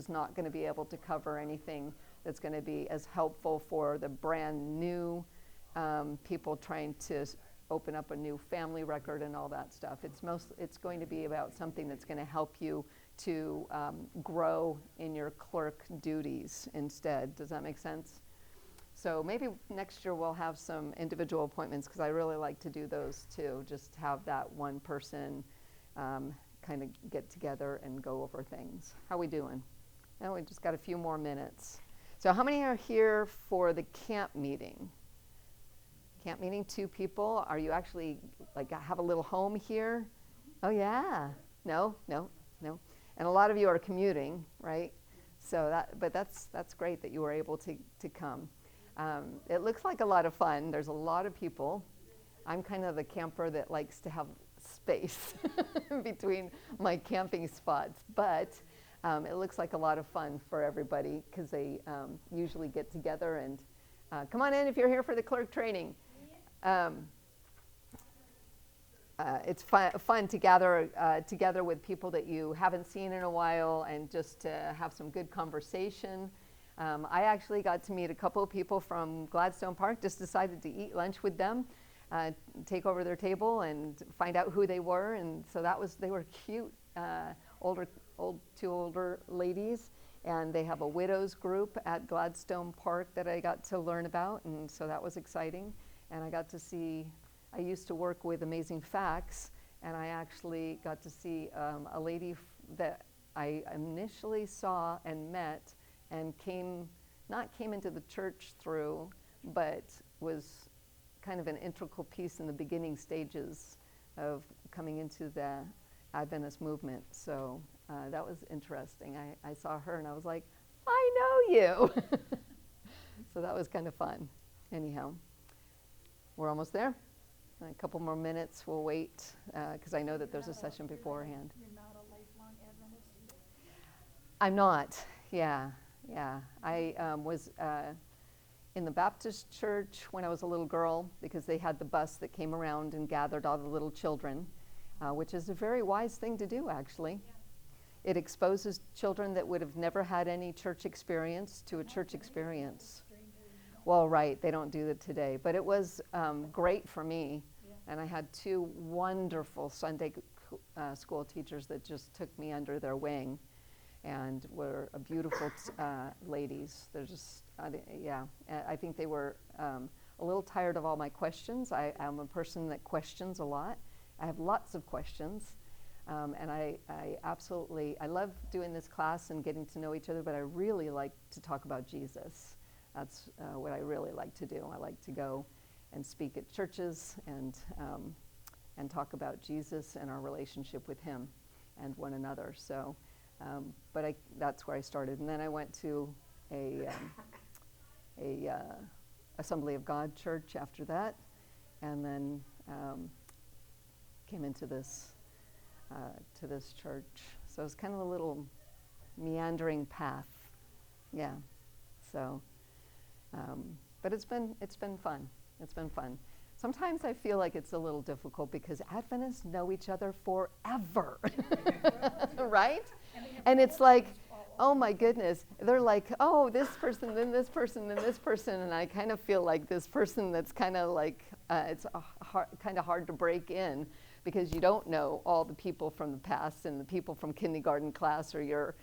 is not going to be able to cover anything that's going to be as helpful for the brand new people trying to open up a new family record and all that stuff. It's going to be about something that's going to help you to grow in your clerk duties instead. Does that make sense? So maybe next year we'll have some individual appointments, because I really like to do those too. Just have that one person kind of get together and go over things. How we doing? Oh, we just got a few more minutes. So how many are here for the camp meeting? Camp meeting, 2 people. Are you actually like have a little home here? Oh yeah. No. And a lot of you are commuting, right? So that's great that you were able to come. It looks like a lot of fun. There's a lot of people. I'm kind of the camper that likes to have space between my camping spots, but it looks like a lot of fun for everybody, because they usually get together and come on in if you're here for the clerk training. It's fun to gather together with people that you haven't seen in a while, and just to have some good conversation. I actually got to meet a couple of people from Gladstone Park, just decided to eat lunch with them, take over their table and find out who they were. And so they were cute, two older ladies, and they have a widows group at Gladstone Park that I got to learn about, and so that was exciting. And I got to see, I used to work with Amazing Facts, and I actually got to see a lady that I initially saw and met and came into the church through, but was kind of an integral piece in the beginning stages of coming into the Adventist movement. So that was interesting. I saw her and I was like, I know you. So that was kind of fun. Anyhow, we're almost there. A couple more minutes, we'll wait, because I know that there's a session beforehand. You're not a lifelong Adventist either? I'm not, yeah. I was in the Baptist church when I was a little girl, because they had the bus that came around and gathered all the little children, which is a very wise thing to do, actually. Yeah. It exposes children that would have never had any church experience to a church experience. Well, right, they don't do that today, but it was great for me. Yeah. And I had 2 wonderful Sunday school teachers that just took me under their wing, and were beautiful ladies. They're just, I think they were a little tired of all my questions. I'm a person that questions a lot. I have lots of questions, and I love doing this class and getting to know each other, but I really like to talk about Jesus. That's what I really like to do. I like to go and speak at churches and talk about Jesus and our relationship with him and one another. So, but that's where I started. And then I went to a Assembly of God church after that, and then came into this church. So it's kind of a little meandering path. Yeah. So. But it's been fun. It's been fun. Sometimes I feel like it's a little difficult because Adventists know each other forever, right? And it's like, oh my goodness, they're like, oh, this person, then this person, then this person, and I kind of feel like this person that's kind of like, it's kind of hard to break in, because you don't know all the people from the past and the people from kindergarten class or your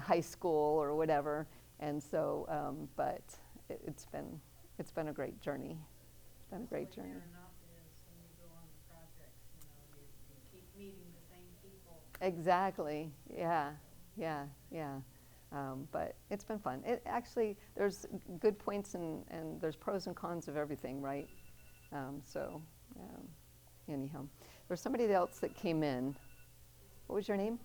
high school or whatever. And so, but it's been a great journey. It's been a great journey. Fair enough is when you go on the projects, you keep meeting the same people. Exactly. Yeah. But it's been fun. It actually, there's good points and there's pros and cons of everything, right? Anyhow, there's somebody else that came in. What was your name?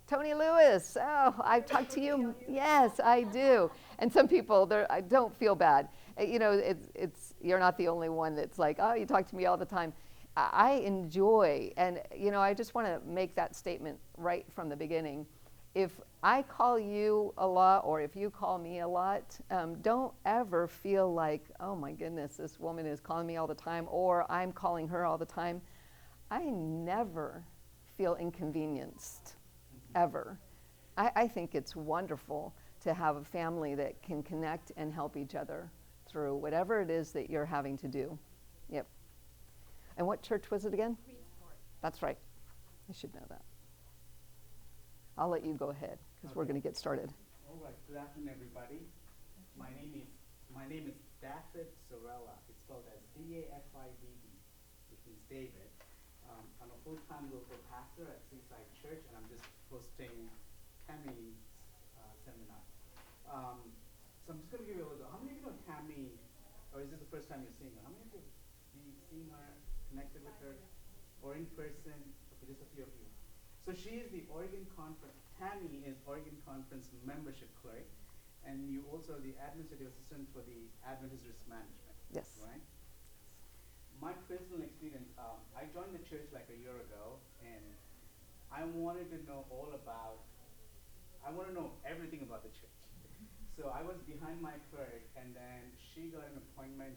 Tony Lewis. Oh, I've talked to you. Yes, I do. And some people, I don't feel bad. It's you're not the only one that's like, oh, you talk to me all the time. I enjoy, and I just want to make that statement right from the beginning. If I call you a lot, or if you call me a lot, don't ever feel like, oh my goodness, this woman is calling me all the time, or I'm calling her all the time. I never feel inconvenienced. Ever. I think it's wonderful to have a family that can connect and help each other through whatever it is that you're having to do. Yep. And what church was it again? Reedsport. That's right. I should know that. I'll let you go ahead because we're going to get started. All right. Good afternoon, everybody. My name is Daffyd Sorella. It's spelled as Dafidd, which means David. I'm a full-time local pastor at Seaside Church, and I'm just hosting Tammey's seminar. So I'm just going to give you a little. How many of you know Tammey, or is this the first time you're seeing her? How many of you have seen her, connected with her, or in person? Okay, just a few of you. So she is the Oregon Conference. Tammey is Oregon Conference membership clerk, and you also are the administrative assistant for the Adventist risk management. Yes. Right. My personal experience, I joined the church like a year ago, and I wanted to know everything about the church. So I was behind my clerk, and then she got an appointment,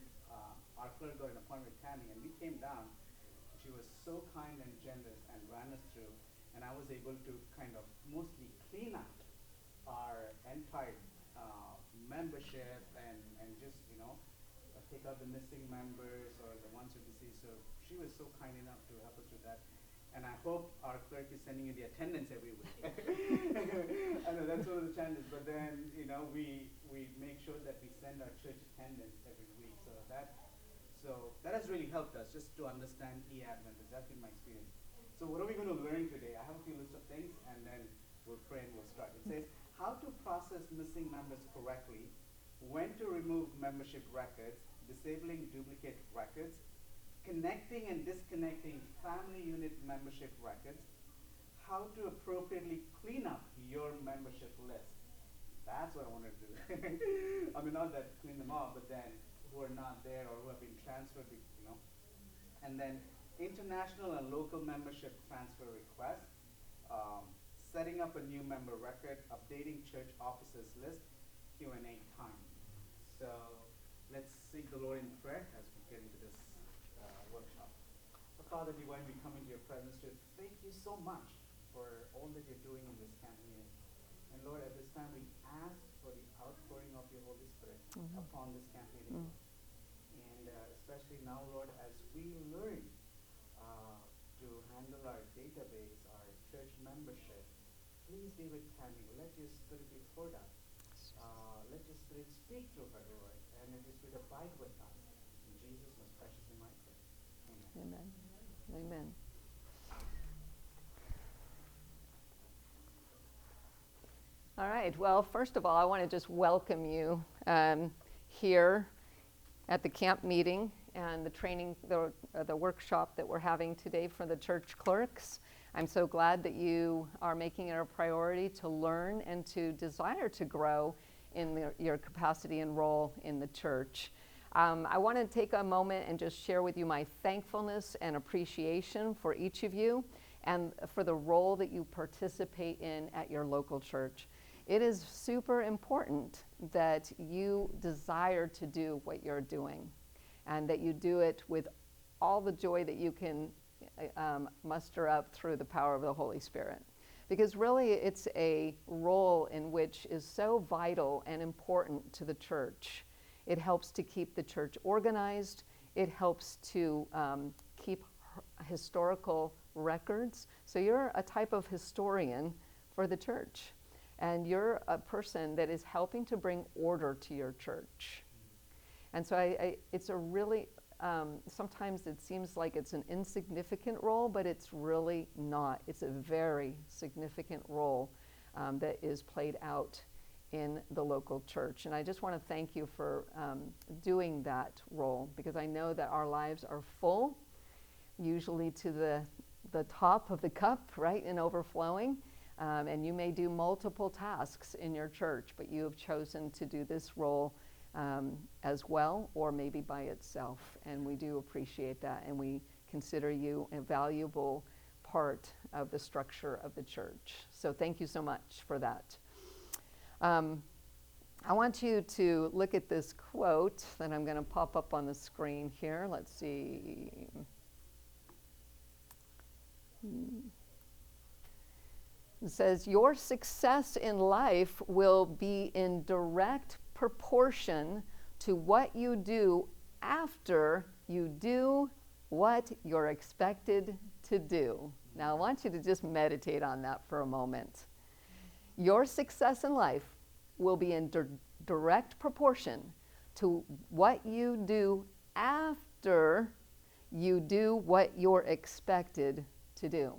our clerk got an appointment with Tammey, and we came down. She was so kind and generous and ran us through, and I was able to kind of mostly clean up our entire membership and just, take out the missing members or the ones who deceased. So she was so kind enough to help us with that. And I hope our clerk is sending you the attendance every week. I know that's one of the challenges, but then, we make sure that we send our church attendance every week. So that has really helped us just to understand e-Adventist. That's been my experience. So what are we going to learn today? I have a few list of things, and then we'll pray and we'll start. It says, how to process missing members correctly, when to remove membership records, disabling duplicate records, connecting and disconnecting family unit membership records, how to appropriately clean up your membership list. That's what I want to do. I mean, not that clean them up, but then who are not there or who have been transferred, And then international and local membership transfer requests, setting up a new member record, updating church officers list, Q&A time. So let's seek the Lord in prayer as we get into this workshop. Father divine, we come into your presence to thank you so much for all that you're doing in this campaign. And Lord, at this time we ask for the outpouring of your Holy Spirit upon this campaign. And especially now, Lord, as we learn to handle our database, our church membership, please be with Tammey. Let your Spirit be poured out. Let your Spirit speak through her, Lord, and let your Spirit abide with us. In Jesus' most precious name I pray. Amen. Amen. Amen. All right. Well, first of all, I want to just welcome you here at the camp meeting and the training, the workshop that we're having today for the church clerks. I'm so glad that you are making it a priority to learn and to desire to grow in your capacity and role in the church. I want to take a moment and just share with you my thankfulness and appreciation for each of you and for the role that you participate in at your local church. It is super important that you desire to do what you're doing and that you do it with all the joy that you can muster up through the power of the Holy Spirit. Because really it's a role in which is so vital and important to the church. It helps to keep the church organized. It helps to keep historical records. So you're a type of historian for the church. And you're a person that is helping to bring order to your church. And so it's a really, sometimes it seems like it's an insignificant role, but it's really not. It's a very significant role that is played out in the local church. And I just want to thank you for doing that role, because I know that our lives are full, usually to the top of the cup, right, and overflowing. And you may do multiple tasks in your church, but you have chosen to do this role as well, or maybe by itself. And we do appreciate that, and we consider you a valuable part of the structure of the church. So thank you so much for that. I want you to look at this quote that I'm going to pop up on the screen here. Let's see. It says, your success in life will be in direct proportion to what you do after you do what you're expected to do. Now, I want you to just meditate on that for a moment. Your success in life will be in direct proportion to what you do after you do what you're expected to do.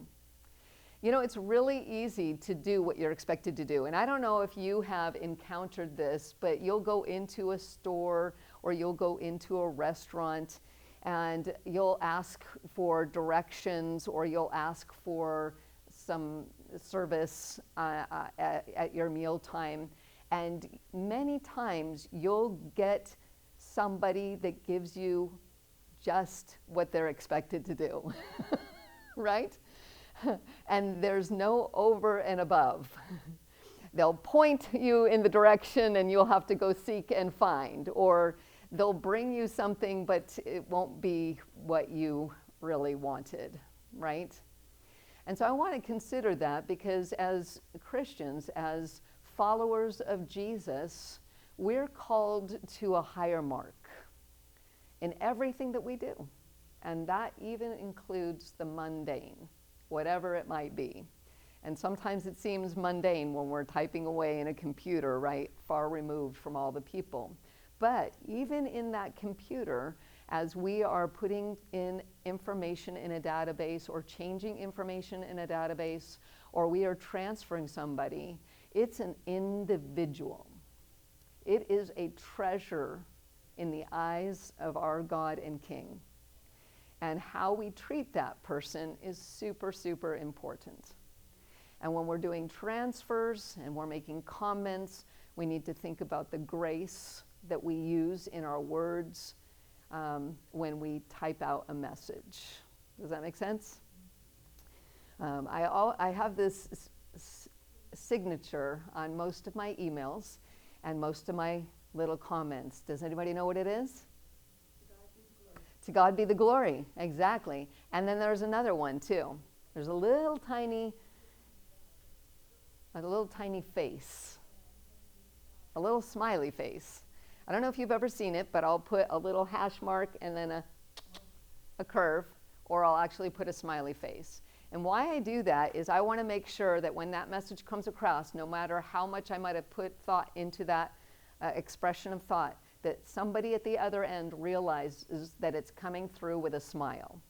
You know, it's really easy to do what you're expected to do. And I don't know if you have encountered this, but you'll go into a store or you'll go into a restaurant and you'll ask for directions or you'll ask for some service at your mealtime. And many times you'll get somebody that gives you just what they're expected to do, right? And there's no over and above. They'll point you in the direction and you'll have to go seek and find, or they'll bring you something but it won't be what you really wanted, right? And so I want to consider that, because as Christians, as followers of Jesus, we're called to a higher mark in everything that we do. And that even includes the mundane, whatever it might be. And sometimes it seems mundane when we're typing away in a computer, right, far removed from all the people. But even in that computer, as we are putting in information in a database or changing information in a database, or we are transferring somebody, it's an individual. It is a treasure in the eyes of our God and King. And how we treat that person is super, super important. And when we're doing transfers and we're making comments, we need to think about the grace that we use in our words when we type out a message. Does that make sense? I have this signature on most of my emails and most of my little comments. Does anybody know what it is? To God be the glory, exactly. And then there's another one too. There's a little tiny face, a little smiley face. I don't know if you've ever seen it, but I'll put a little hash mark and then a curve, or I'll actually put a smiley face. And why I do that is I want to make sure that when that message comes across, no matter how much I might have put thought into that expression of thought, that somebody at the other end realizes that it's coming through with a smile.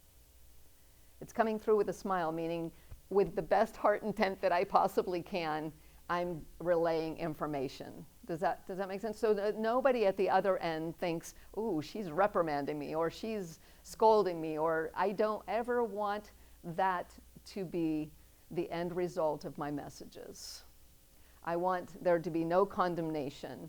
It's coming through with a smile, meaning with the best heart intent that I possibly can, I'm relaying information. Does that make sense? So that nobody at the other end thinks, ooh, she's reprimanding me, or she's scolding me, or I don't ever want that to be the end result of my messages. I want there to be no condemnation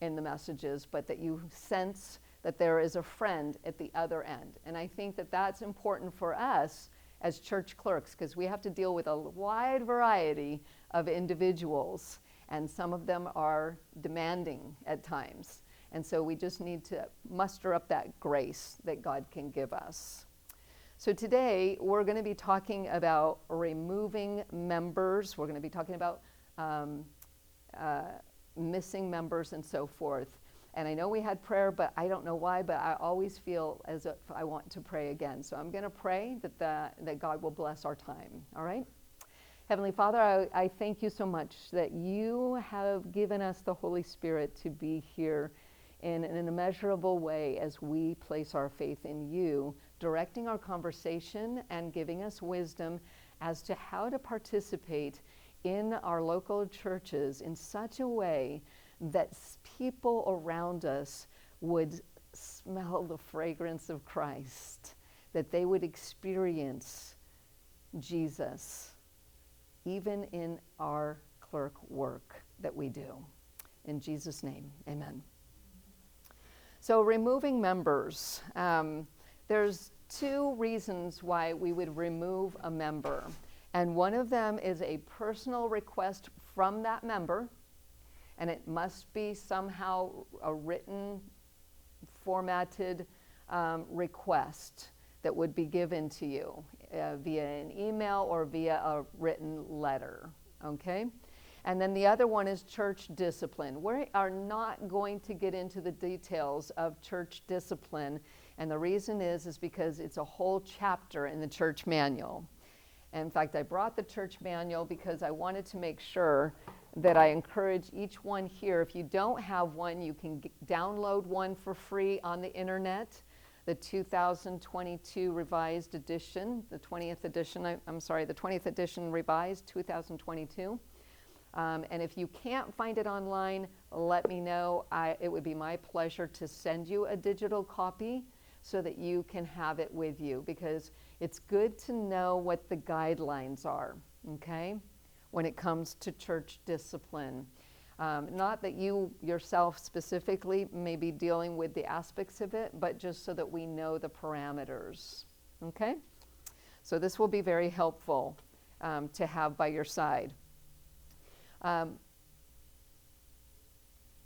in the messages, but that you sense that there is a friend at the other end. And I think that that's important for us as church clerks, because we have to deal with a wide variety of individuals, and some of them are demanding at times. And so we just need to muster up that grace that God can give us. So today we're going to be talking about removing members. We're going to be talking about missing members and so forth. And I know we had prayer, but I don't know why, but I always feel as if I want to pray again. So I'm going to pray that God will bless our time, all right? Heavenly Father, I thank you so much that you have given us the Holy Spirit to be here in an immeasurable way as we place our faith in you, directing our conversation and giving us wisdom as to how to participate in our local churches in such a way that people around us would smell the fragrance of Christ, that they would experience Jesus even in our clerk work that we do. In Jesus' name, amen. So removing members. There's two reasons why we would remove a member. And one of them is a personal request from that member, and it must be somehow a written, formatted request that would be given to you via an email or via a written letter. okay? And then the other one is church discipline. We are not going to get into the details of church discipline, and the reason is because it's a whole chapter in the church manual. In fact, I brought the church manual because I wanted to make sure that I encourage each one here. If you don't have one, you can download one for free on the internet, the 2022 revised edition, the 20th edition, the 20th edition revised, 2022. And if you can't find it online, let me know. It would be my pleasure to send you a digital copy so that you can have it with you, because it's good to know what the guidelines are, okay, when it comes to church discipline. Not that you yourself specifically may be dealing with the aspects of it, but just so that we know the parameters, okay? So this will be very helpful to have by your side.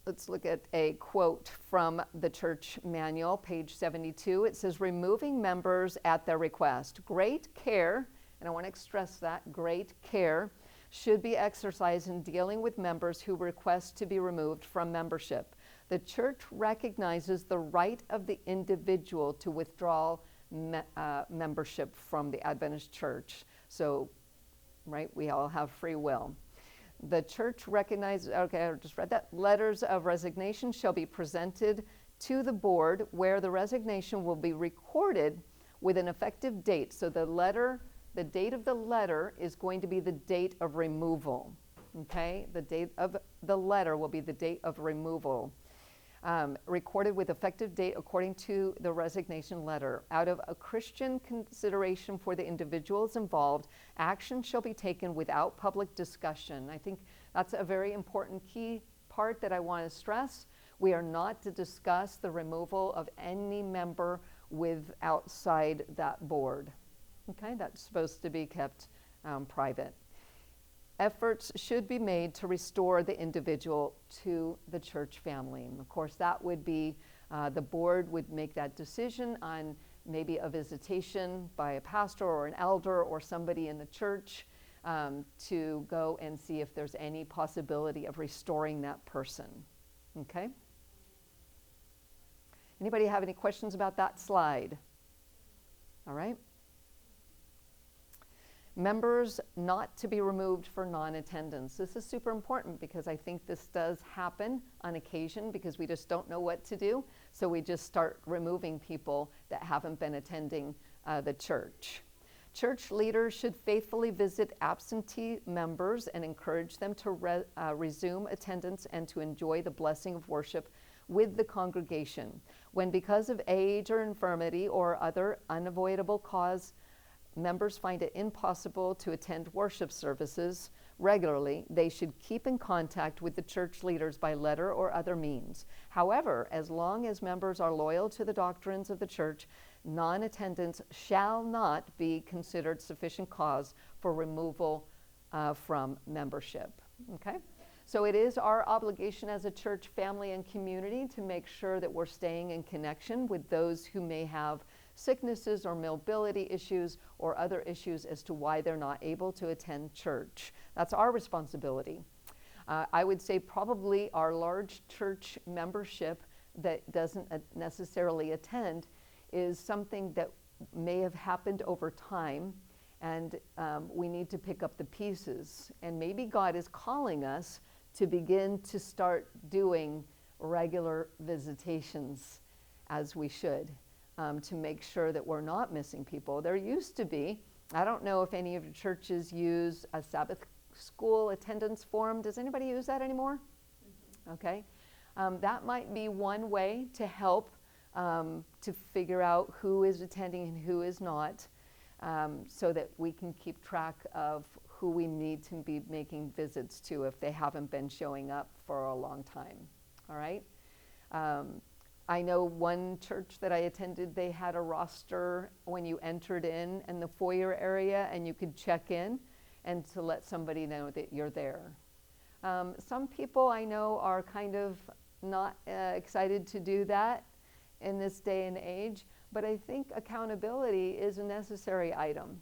Let's look at a quote from the church manual, page 72. It says, removing members at their request. Great care, and I want to stress that, great care should be exercised in dealing with members who request to be removed from membership. The church recognizes the right of the individual to withdraw membership from the Adventist church. So, right, we all have free will. The church recognizes, okay, I just read that. Letters of resignation shall be presented to the board, where the resignation will be recorded with an effective date. So the date of the letter is going to be the date of removal, okay? The date of the letter will be the date of removal. Recorded with effective date according to the resignation letter. Out of a Christian consideration for the individuals involved, action shall be taken without public discussion. I think that's a very important key part that I want to stress. We are not to discuss the removal of any member with outside that board. Okay, that's supposed to be kept private. Efforts should be made to restore the individual to the church family. And of course, that would be, the board would make that decision on maybe a visitation by a pastor or an elder or somebody in the church to go and see if there's any possibility of restoring that person. Okay? Anybody have any questions about that slide? All right. Members not to be removed for non-attendance. This is super important because I think this does happen on occasion because we just don't know what to do. So we just start removing people that haven't been attending the church. Church leaders should faithfully visit absentee members and encourage them to resume attendance and to enjoy the blessing of worship with the congregation. When because of age or infirmity or other unavoidable cause, members find it impossible to attend worship services regularly, they should keep in contact with the church leaders by letter or other means. However, as long as members are loyal to the doctrines of the church, non-attendance shall not be considered sufficient cause for removal from membership. Okay? So it is our obligation as a church family and community to make sure that we're staying in connection with those who may have sicknesses or mobility issues or other issues as to why they're not able to attend church. That's our responsibility. I would say probably our large church membership that doesn't necessarily attend is something that may have happened over time, and we need to pick up the pieces. And maybe God is calling us to begin to start doing regular visitations as we should. To make sure that we're not missing people. There used to be, I don't know if any of your churches use a Sabbath school attendance form. Does anybody use that anymore? Mm-hmm. Okay. That might be one way to help to figure out who is attending and who is not, so that we can keep track of who we need to be making visits to if they haven't been showing up for a long time. All right. I know one church that I attended, they had a roster when you entered in the foyer area, and you could check in and to let somebody know that you're there. Some people I know are kind of not excited to do that in this day and age, but I think accountability is a necessary item.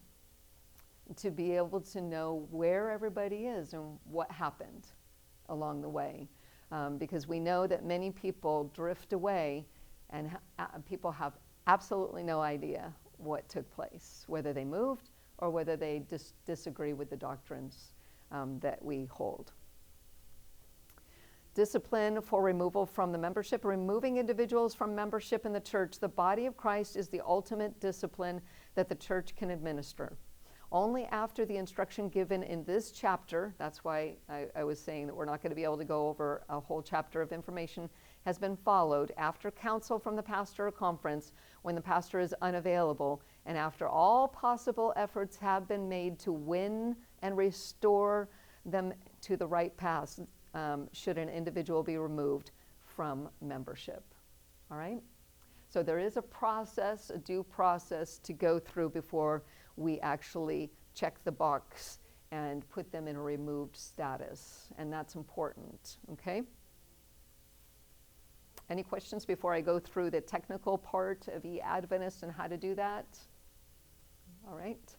to be able to know where everybody is and what happened along the way. Because we know that many people drift away and people have absolutely no idea what took place, whether they moved or whether they disagree with the doctrines that we hold. Discipline for removal from the membership. Removing individuals from membership in the church. The body of Christ is the ultimate discipline that the church can administer. Only after the instruction given in this chapter, that's why I was saying that we're not going to be able to go over a whole chapter of information, has been followed, after counsel from the pastor or conference, when the pastor is unavailable, and after all possible efforts have been made to win and restore them to the right path, should an individual be removed from membership. All right? So there is a process, a due process to go through before we actually check the box and put them in a removed status. And that's important, okay? Any questions before I go through the technical part of E-Adventist and how to do that? All right.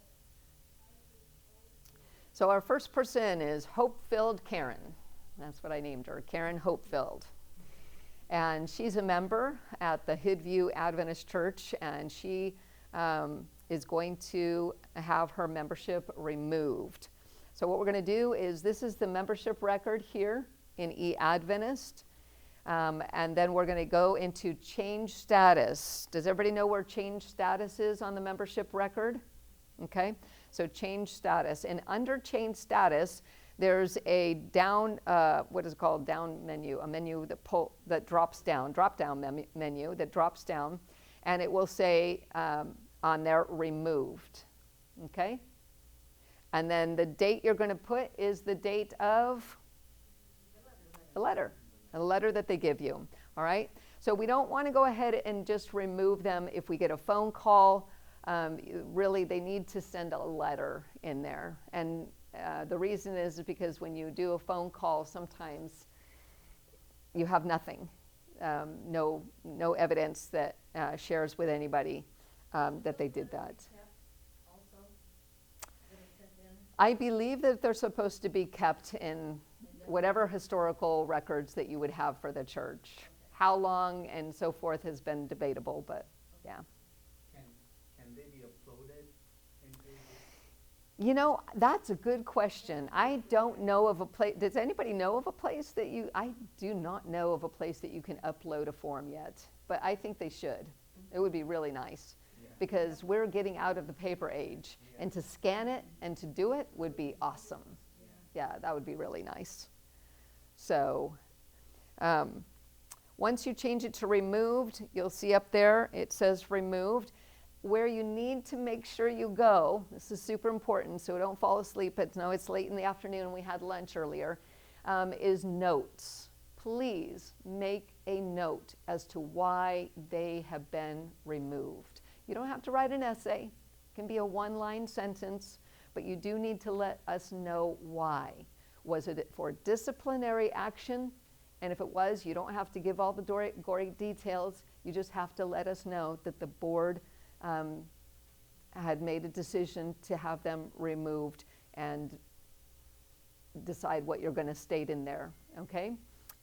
So our first person is Hope-Filled Karen. That's what I named her, Karen Hope-Filled. And she's a member at the Hoodview Adventist Church, and she is going to have her membership removed. So what we're going to do is, this is the membership record here in E-Adventist, and then we're going to go into change status. Does everybody know where change status is on the membership record? Okay, so change status. And under change status, there's a down, what is it called, down menu, a menu that drops down, drop-down menu that drops down, and it will say on there, removed, okay? And then the date you're going to put is the date of the letter that they give you, all right? So we don't want to go ahead and just remove them if we get a phone call. Really, they need to send a letter in there. And the reason is because when you do a phone call, sometimes you have nothing, no evidence that shares with anybody that they did that. I believe that they're supposed to be kept in whatever historical records that you would have for the church. How long and so forth has been debatable, but yeah. Can they be uploaded into this? You know, that's a good question. I don't know of a place. Does anybody know of a place that you, I do not know of a place that you can upload a form yet, but I think they should. It would be really nice, because we're getting out of the paper age, and to scan it and to do it would be awesome. Yeah, that would be really nice. So once you change it to removed, you'll see up there it says removed. Where you need to make sure you go, this is super important, so don't fall asleep. It's late in the afternoon and we had lunch earlier, is notes. Please make a note as to why they have been removed. You don't have to write an essay. It can be a one-line sentence, but you do need to let us know why. Was it for disciplinary action? And if it was, you don't have to give all the gory details. You just have to let us know that the board had made a decision to have them removed, and decide what you're going to state in there, okay?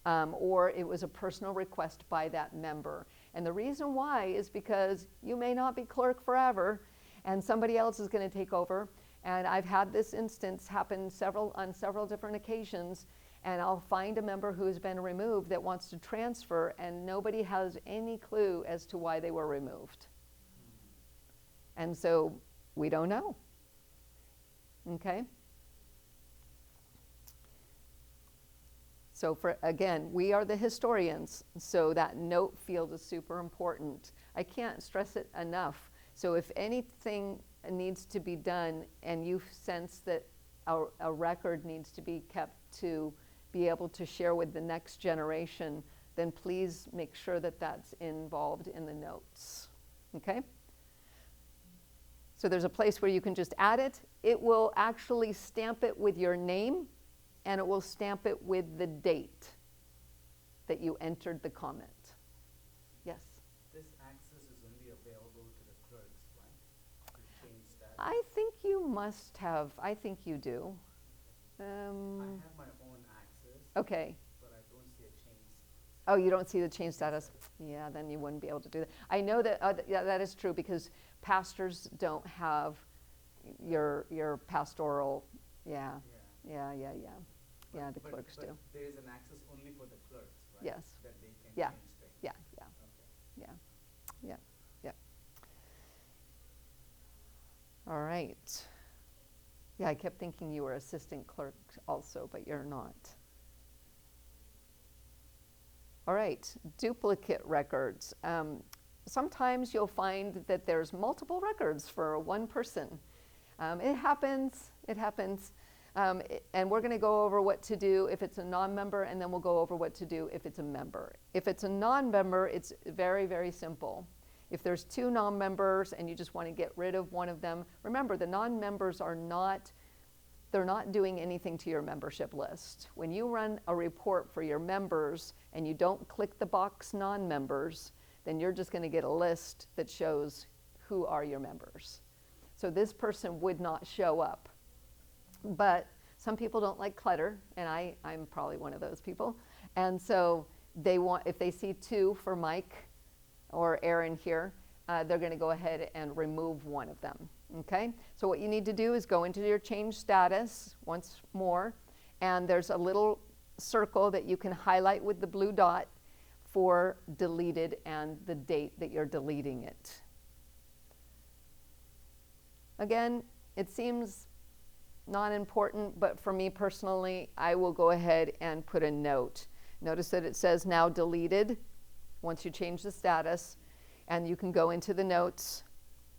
Or it was a personal request by that member. And the reason why is because you may not be clerk forever, and somebody else is going to take over. And I've had this instance happen on several different occasions, and I'll find a member who has been removed that wants to transfer, and nobody has any clue as to why they were removed. And so we don't know, okay? So again, we are the historians, so that note field is super important. I can't stress it enough. So if anything needs to be done and you sense that a record needs to be kept to be able to share with the next generation, then please make sure that that's involved in the notes, okay? So there's a place where you can just add it. It will actually stamp it with your name, and it will stamp it with the date that you entered the comment. Yes? This access is only available to the clerks, right? To change status? I think you must have, I think you do. I have my own access, Okay. but I don't see a change. Oh, you don't see the change status? Yeah, then you wouldn't be able to do that. I know that, yeah, that is true because pastors don't have your pastoral, yeah, Yeah. yeah, the But- clerks but do. there is an access only for the clerks, right? Yes. That they can Yeah. change things. Yeah, Okay. yeah. All right. Yeah, I kept thinking you were assistant clerk also, but you're not. All right, duplicate records. Sometimes you'll find that there's multiple records for one person. It happens. And we're going to go over what to do if it's a non-member, and then we'll go over what to do if it's a member. If it's a non-member, it's very, very simple. If there's two non-members and you just want to get rid of one of them, remember the non-members they're not doing anything to your membership list. When you run a report for your members and you don't click the box non-members, then you're just going to get a list that shows who are your members. So this person would not show up. But some people don't like clutter, and I'm probably one of those people. And so if they see two for Mike or Aaron here, they're going to go ahead and remove one of them. Okay? So what you need to do is go into your change status once more, and there's a little circle that you can highlight with the blue dot for deleted and the date that you're deleting it. Again, it seems not important, but for me personally, I will go ahead and put a note. Notice that it says now deleted once you change the status, and you can go into the notes.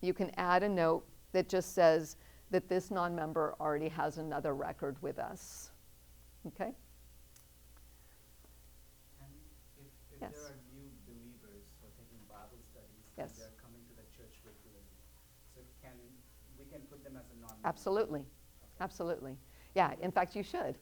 You can add a note that just says that this non-member already has another record with us. Okay? And if Yes. there are new believers who are taking Bible studies Yes. and they're coming to the church regularly, so we can put them as a non-member? Absolutely. Absolutely. Yeah, in fact, you should.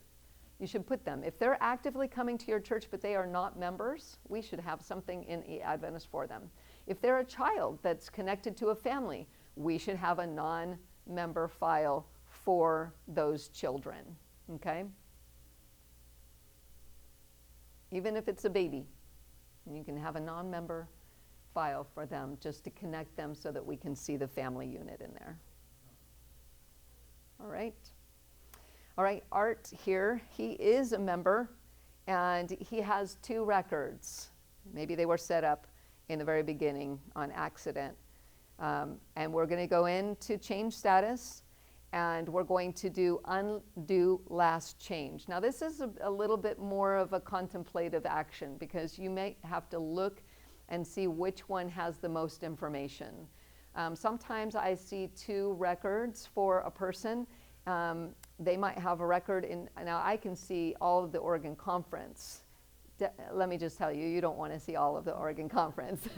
You should put them. If they're actively coming to your church but they are not members, we should have something in eAdventist for them. If they're a child that's connected to a family, we should have a non-member file for those children. Okay? Even if it's a baby, you can have a non-member file for them just to connect them so that we can see the family unit in there. All right. All right, Art here, he is a member, and he has two records. Maybe they were set up in the very beginning on accident. And we're going to go into change status, and we're going to do undo last change. Now, this is a little bit more of a contemplative action because you may have to look and see which one has the most information. Sometimes I see two records for a person. They might have a record now I can see all of the Oregon Conference. Let me just tell you, you don't want to see all of the Oregon Conference.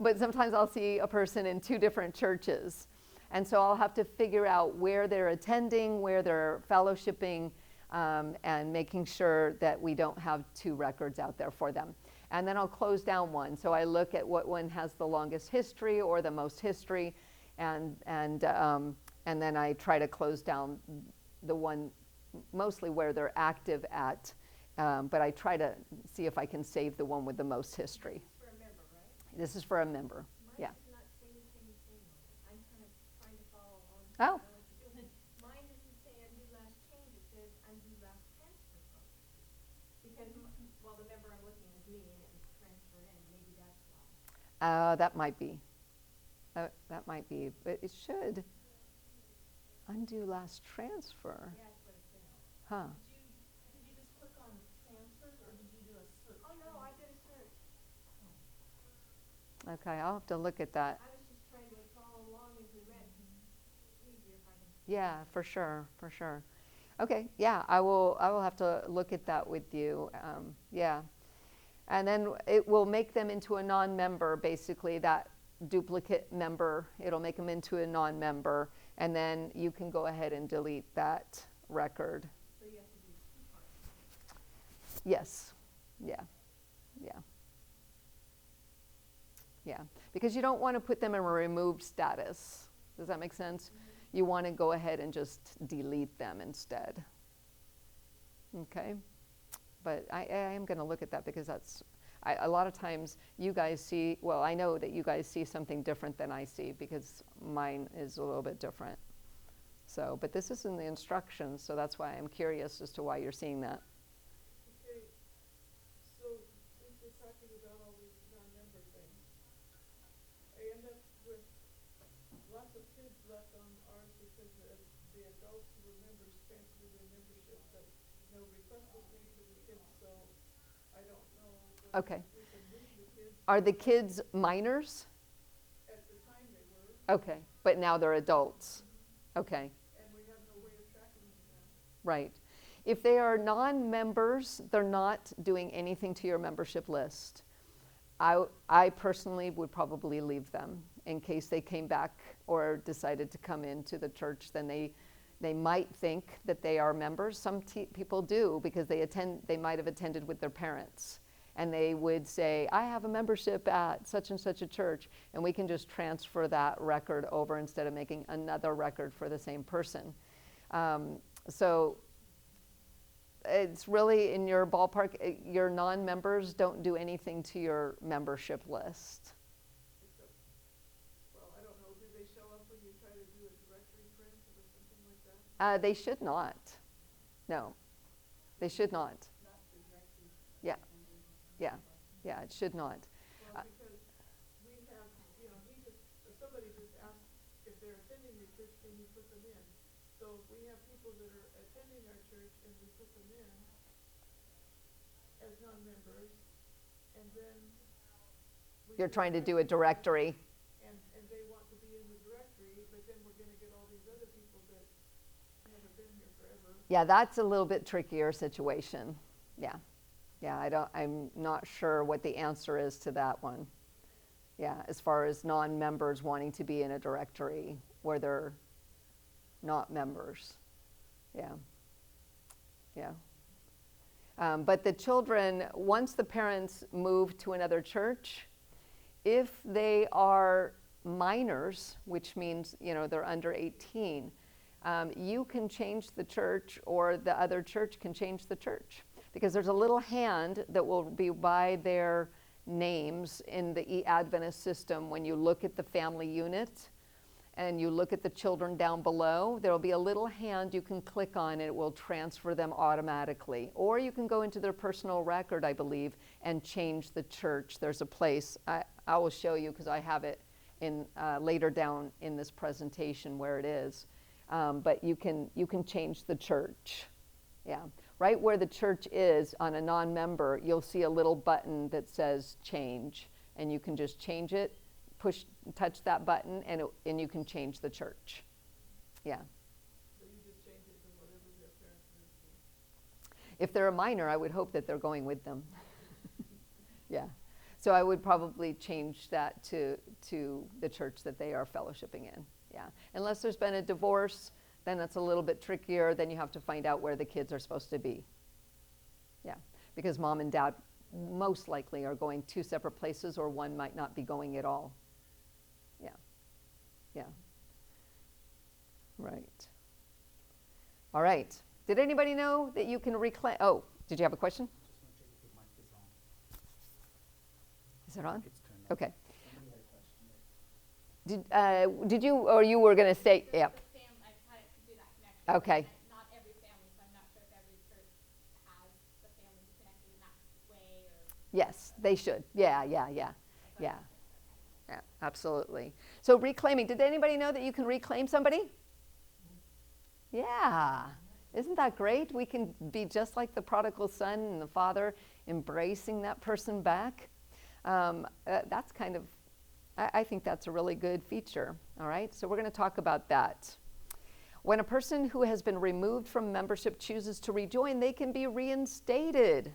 But sometimes I'll see a person in two different churches. And so I'll have to figure out where they're attending, where they're fellowshipping, and making sure that we don't have two records out there for them. And then I'll close down one. So I look at what one has the longest history or the most history, and then I try to close down the one mostly where they're active at, but I try to see if I can save the one with the most history. For a member, right? This is for a member. Yeah. Mine is not saying anything on it. I'm kind of trying to follow along. Oh. I know what you're doing. Mine doesn't say undo last change, it says undo last transfer code. Because, well, the member I'm looking is me and it was transferred in, maybe that's why. That might be. That might be. But it should undo last transfer. Yeah, that's what it says. Huh. Did you just click on transfers or did you do a search? Oh, no, I did a search. Okay, I'll have to look at that. I was just trying to follow along as we went. Easier if I can. Yeah, for sure, for sure. Okay, yeah, I will have to look at that with you. Yeah. And then it will make them into a non-member, basically, that duplicate member. It'll make them into a non-member, and then you can go ahead and delete that record. So you have to do 2 parts. Yes. Yeah. Yeah. Yeah. Because you don't want to put them in a removed status. Does that make sense? You want to go ahead and just delete them instead. Okay? But I am going to look at that because a lot of times you guys see, well, I know that you guys see something different than I see because mine is a little bit different. So, but this is in the instructions, so that's why I'm curious as to why you're seeing that. Okay, so since we're talking about all these non-member things, I end up with lots of kids left on ours because the adults who were members transferred their membership, but no request was made for the kids, so I don't know whether Okay. we can move the kids. Are the kids minors? At the time they were, Okay, but now they're adults. Okay, and we have no way of tracking them now. right. If they are non-members, they're not doing anything to your membership list. I personally would probably leave them in case they came back or decided to come into the church. Then they might think that they are members. Some people do because they might have attended with their parents. And they would say, I have a membership at such and such a church, and we can just transfer that record over instead of making another record for the same person. So it's really in your ballpark. Your non-members don't do anything to your membership list. Except, well, I don't know, do they show up when you try to do a directory print or something like that? They should not. No, they should not. Not the directory. Yeah, yeah, yeah, it should not. Well, because we have, somebody just asked if they're attending your church, can you put them in? So if we have people that are attending our church and we put them in as non-members, and then You're trying to do a directory. and they want to be in the directory, but then we're gonna get all these other people that haven't been here forever. Yeah, that's a little bit trickier situation. Yeah. Yeah, I'm not sure what the answer is to that one. Yeah, as far as non-members wanting to be in a directory where they're not members. Yeah. Yeah. But the children, once the parents move to another church, if they are minors, which means, they're under 18, you can change the church or the other church can change the church. Because there's a little hand that will be by their names in the Adventist system. When you look at the family unit and you look at the children down below, there will be a little hand you can click on and it will transfer them automatically. Or you can go into their personal record, I believe, and change the church. There's a place, I will show you because I have it in later down in this presentation where it is. But you can change the church. Yeah. Right where the church is on a non-member, you'll see a little button that says change, and you can just change it, touch that button, and you can change the church. Yeah. So you just change it to whatever their parents moved to. If they're a minor, I would hope that they're going with them. Yeah. So I would probably change that to the church that they are fellowshipping in. Yeah. Unless there's been a divorce, then it's a little bit trickier. Then you have to find out where the kids are supposed to be. Yeah, because mom and dad most likely are going two separate places, or one might not be going at all. Yeah, yeah. Right. All right. Did anybody know that you can reclaim? Oh, did you have a question? Just want to check if the mic is on. Is it on? It's turned on. Okay. Somebody had a question. Did you, or you were going to say, yep. I had it to do that connection. Okay. And not every family, so I'm not sure if every church has the family connected in that way or. Yes, they should. Yeah. Yeah, absolutely. So reclaiming, did anybody know that you can reclaim somebody? Yeah. Isn't that great? We can be just like the prodigal son and the father, embracing that person back. That's kind of, I think that's a really good feature. All right, so we're going to talk about that. When a person who has been removed from membership chooses to rejoin, they can be reinstated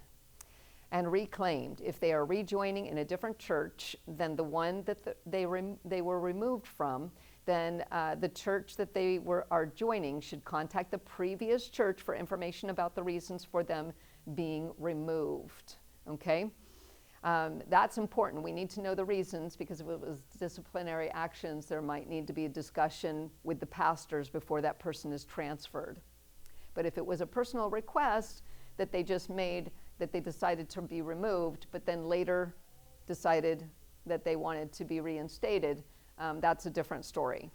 and reclaimed. If they are rejoining in a different church than the one that they were removed from, then the church that they are joining should contact the previous church for information about the reasons for them being removed. Okay? That's important. We need to know the reasons, because if it was disciplinary actions, there might need to be a discussion with the pastors before that person is transferred. But if it was a personal request that they just made, that they decided to be removed, but then later decided that they wanted to be reinstated, that's a different story.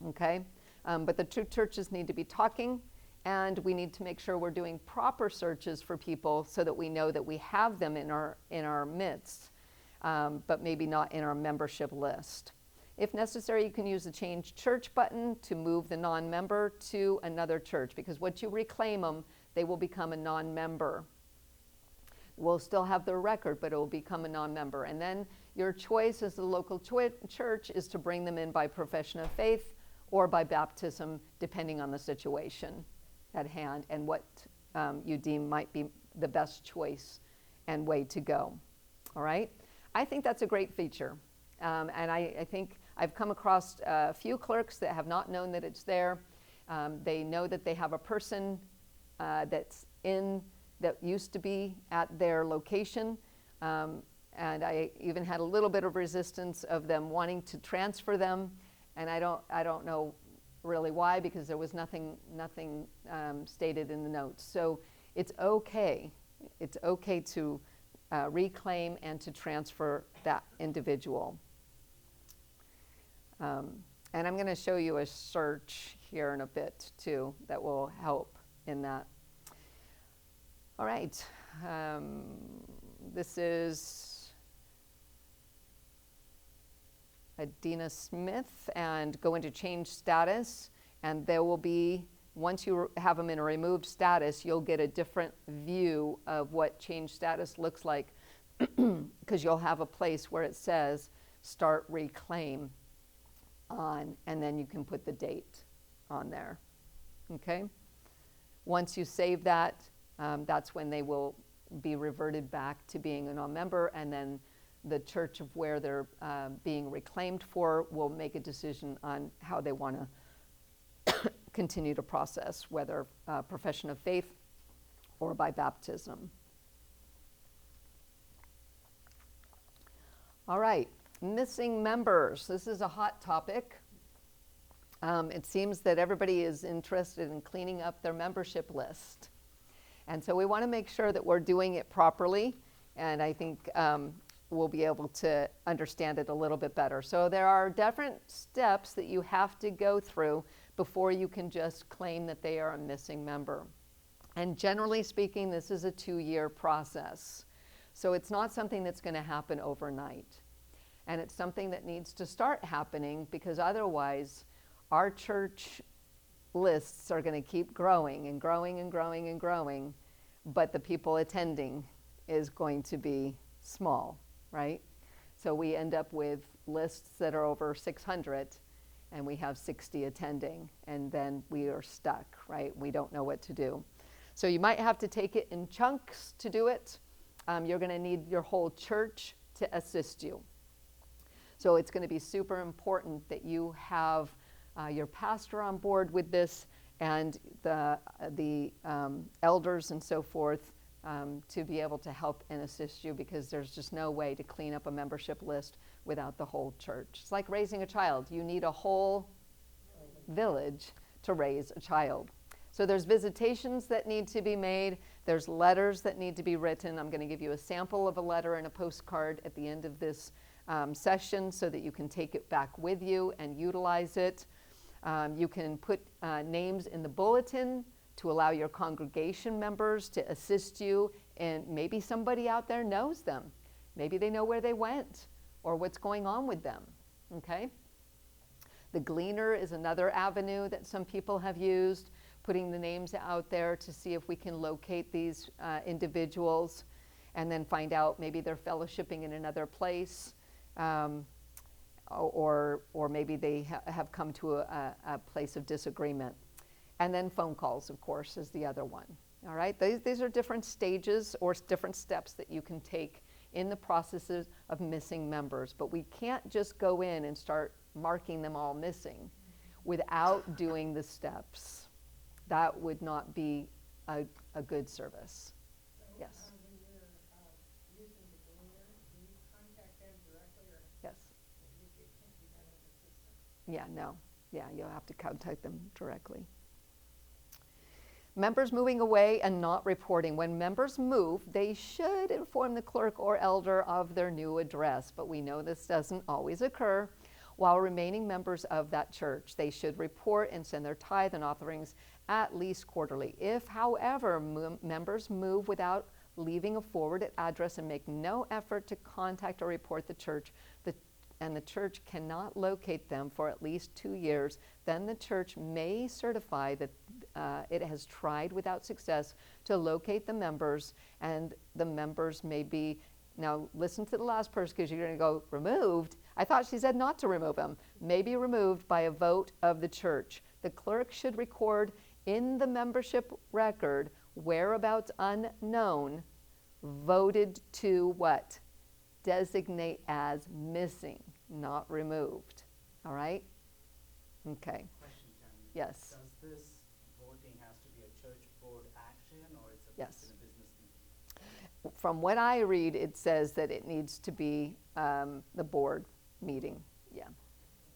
Okay? But the two churches need to be talking, and we need to make sure we're doing proper searches for people so that we know that we have them in our midst, but maybe not in our membership list. If necessary, you can use the change church button to move the non-member to another church, because once you reclaim them, they will become a non-member. We'll still have their record, but it will become a non-member. And then your choice as the local church is to bring them in by profession of faith or by baptism, depending on the situation at hand and what you deem might be the best choice and way to go. All right? I think that's a great feature. And I think I've come across a few clerks that have not known that it's there. They know that they have a person that used to be at their location. And I even had a little bit of resistance of them wanting to transfer them. And I don't know really why, because there was nothing stated in the notes. So it's okay. It's okay to reclaim and to transfer that individual. And I'm going to show you a search here in a bit too that will help in that. All right. This is Adina Smith, and go into change status, and there will be, once you have them in a removed status, you'll get a different view of what change status looks like, because you'll have a place where it says start reclaim on, and then you can put the date on there. Okay? Once you save that, that's when they will be reverted back to being a non-member, and then the church of where they're being reclaimed for will make a decision on how they want to continue to process, whether profession of faith or by baptism. All right, missing members. This is a hot topic. It seems that everybody is interested in cleaning up their membership list. And so we want to make sure that we're doing it properly, and I think we'll be able to understand it a little bit better. So there are different steps that you have to go through before you can just claim that they are a missing member. And generally speaking, this is a 2-year process. So it's not something that's going to happen overnight. And it's something that needs to start happening, because otherwise our church lists are going to keep growing and growing and growing and growing, but the people attending is going to be small, right? So we end up with lists that are over 600, and we have 60 attending, and then we are stuck, right? We don't know what to do. So you might have to take it in chunks to do it. You're going to need your whole church to assist you. So it's going to be super important that you have your pastor on board with this, and the elders and so forth, to be able to help and assist you, because there's just no way to clean up a membership list without the whole church. It's like raising a child. You need a whole village to raise a child. So there's visitations that need to be made. There's letters that need to be written. I'm going to give you a sample of a letter and a postcard at the end of this session so that you can take it back with you and utilize it. You can put names in the bulletin to allow your congregation members to assist you, and maybe somebody out there knows them. Maybe they know where they went or what's going on with them, okay? The Gleaner is another avenue that some people have used, putting the names out there to see if we can locate these individuals, and then find out maybe they're fellowshipping in another place, or maybe they have come to a place of disagreement. And then phone calls, of course, is the other one. All right, these are different stages or different steps that you can take in the processes of missing members. But we can't just go in and start marking them all missing without doing the steps. That would not be a good service. So, yes. When you're using the Yeah, no. Yeah, you'll have to contact them directly. Members moving away and not reporting. When members move, they should inform the clerk or elder of their new address, but we know this doesn't always occur. While remaining members of that church, they should report and send their tithe and offerings at least quarterly. If, however, members move without leaving a forwarded address and make no effort to contact or report the church, and the church cannot locate them for at least 2 years, then the church may certify that it has tried without success to locate the members, and the members may be, now listen to the last person because you're going to go, removed? I thought she said not to remove them. May be removed by a vote of the church. The clerk should record in the membership record whereabouts unknown, voted to what? Designate as missing, not removed. All right? Okay. Question, Tammey. Yes. Does this voting has to be a church board action, or it's a, Yes. it's in a business meeting? From what I read, it says that it needs to be the board meeting. Yeah.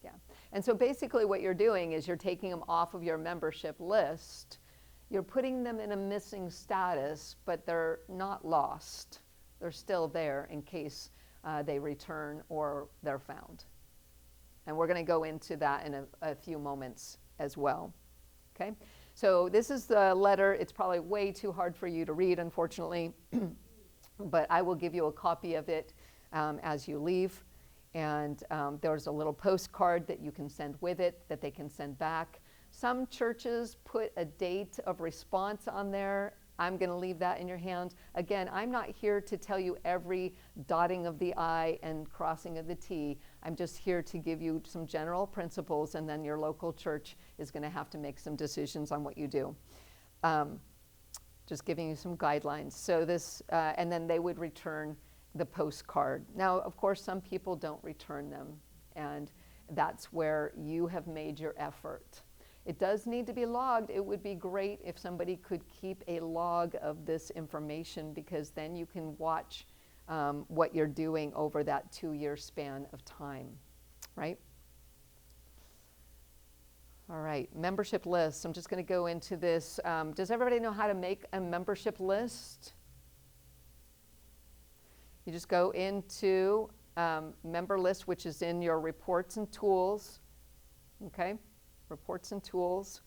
Yeah. And so basically what you're doing is you're taking them off of your membership list. You're putting them in a missing status, but they're not lost. They're still there in case they return or they're found. And we're going to go into that in a few moments as well. Okay? So this is the letter. It's probably way too hard for you to read, unfortunately, but I will give you a copy of it as you leave. And there's a little postcard that you can send with it that they can send back. Some churches put a date of response on there. I'm going to leave that in your hands. Again, I'm not here to tell you every dotting of the I and crossing of the T. I'm just here to give you some general principles, and then your local church is going to have to make some decisions on what you do. Just giving you some guidelines. So this, and then they would return the postcard. Now, of course, some people don't return them, and that's where you have made your effort. It does need to be logged. It would be great if somebody could keep a log of this information, because then you can watch what you're doing over that 2-year span of time, right? All right, membership lists. I'm just going to go into this. Does everybody know how to make a membership list? You just go into member list, which is in your reports and tools, okay? Reports and tools.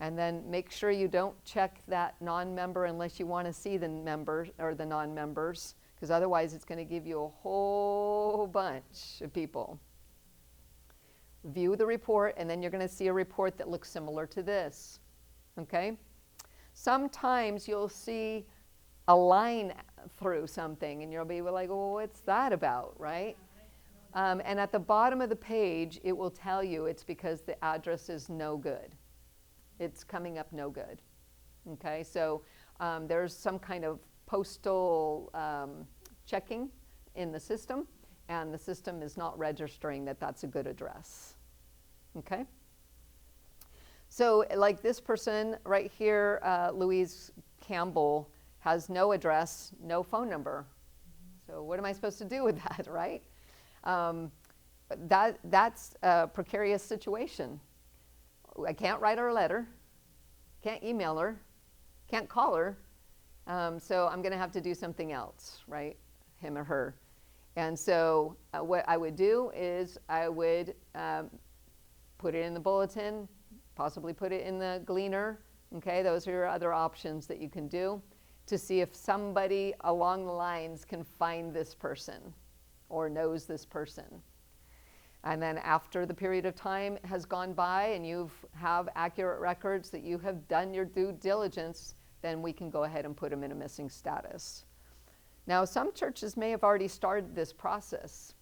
And then make sure you don't check that non-member unless you want to see the members or the non-members, because otherwise it's going to give you a whole bunch of people. View the report, and then you're going to see a report that looks similar to this, okay? Sometimes you'll see a line through something, and you'll be like, well, what's that about, right? And at the bottom of the page, it will tell you it's because the address is no good. It's coming up no good, okay? So there's some kind of postal checking in the system, and the system is not registering that that's a good address, okay? So like this person right here, Louise Campbell, has no address, no phone number. So what am I supposed to do with that, right? That's a precarious situation. I can't write her a letter, can't email her, can't call her, so I'm going to have to do something else, right? Him or her. And so what I would do is I would put it in the bulletin, possibly put it in the Gleaner. Okay, those are your other options that you can do to see if somebody along the lines can find this person or knows this person. And then after the period of time has gone by and you have accurate records that you have done your due diligence, then we can go ahead and put them in a missing status. Now, some churches may have already started this process.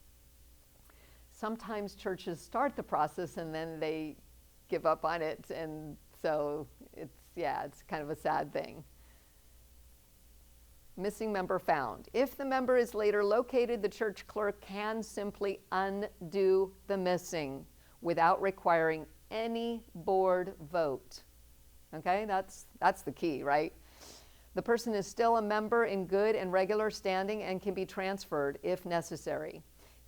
Sometimes churches start the process and then they give up on it, and so it's kind of a sad thing. Missing member found. If the member is later located, the church clerk can simply undo the missing without requiring any board vote. Okay, that's the key, right? The person is still a member in good and regular standing and can be transferred if necessary.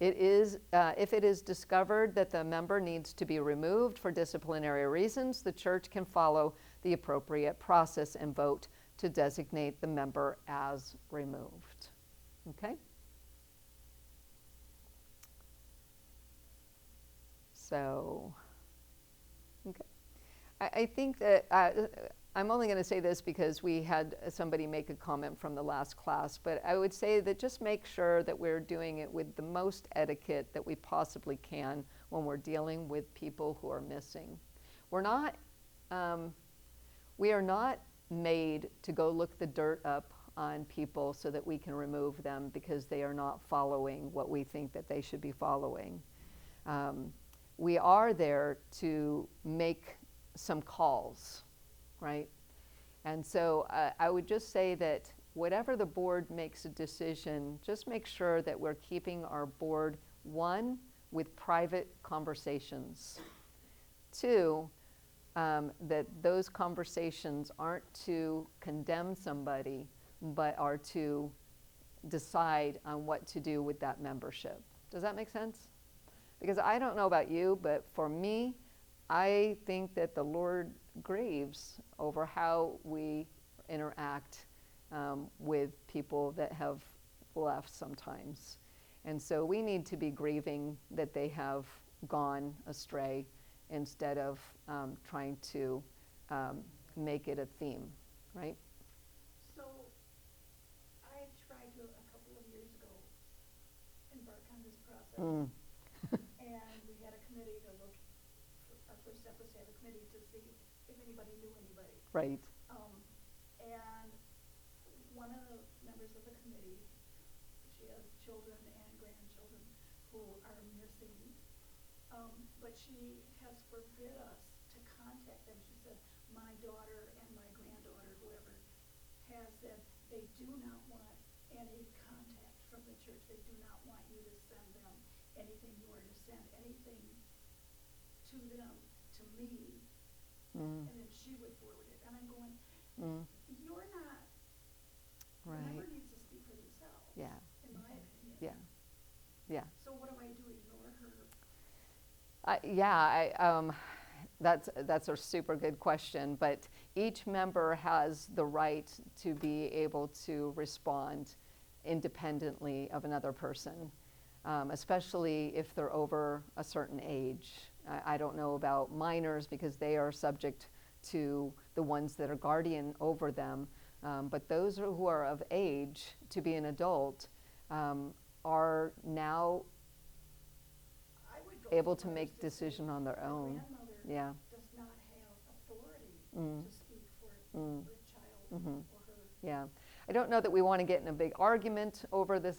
It is, if it is discovered that the member needs to be removed for disciplinary reasons, the church can follow the appropriate process and vote to designate the member as removed. Okay? So, okay. I think that I'm only going to say this because we had somebody make a comment from the last class, but I would say that just make sure that we're doing it with the most etiquette that we possibly can when we're dealing with people who are missing. We are not made to go look the dirt up on people so that we can remove them because they are not following what we think that they should be following. We are there to make some calls, right? And so I would just say that whatever the board makes a decision, just make sure that we're keeping our board, one, with private conversations. Two, that those conversations aren't to condemn somebody, but are to decide on what to do with that membership. Does that make sense? Because I don't know about you, but for me, I think that the Lord grieves over how we interact with people that have left sometimes. And so we need to be grieving that they have gone astray instead of trying to make it a theme, right? So I tried to, a couple of years ago, embark on this process. And we had a committee to look, our first step was to have a committee to see if anybody knew anybody. Right. And one of the members of the committee, she has children and grandchildren who are missing, but she has forbid us to contact them. She said, my daughter and my granddaughter, whoever, has said they do not want any contact from the church. They do not want you to send them anything. You are to send anything to them, to me, and then she would forward it. And I'm going, you're not, Right. the member needs to speak for themselves, Yeah. in my opinion. Yeah. Yeah. So what do I do, ignore her? That's a super good question, but each member has the right to be able to respond independently of another person, especially if they're over a certain age. I don't know about minors because they are subject to the ones that are guardian over them, but those who are of age to be an adult are now able to make decision on their own. Yeah. Does not have authority to speak for her child or her. Yeah. I don't know that we want to get in a big argument over the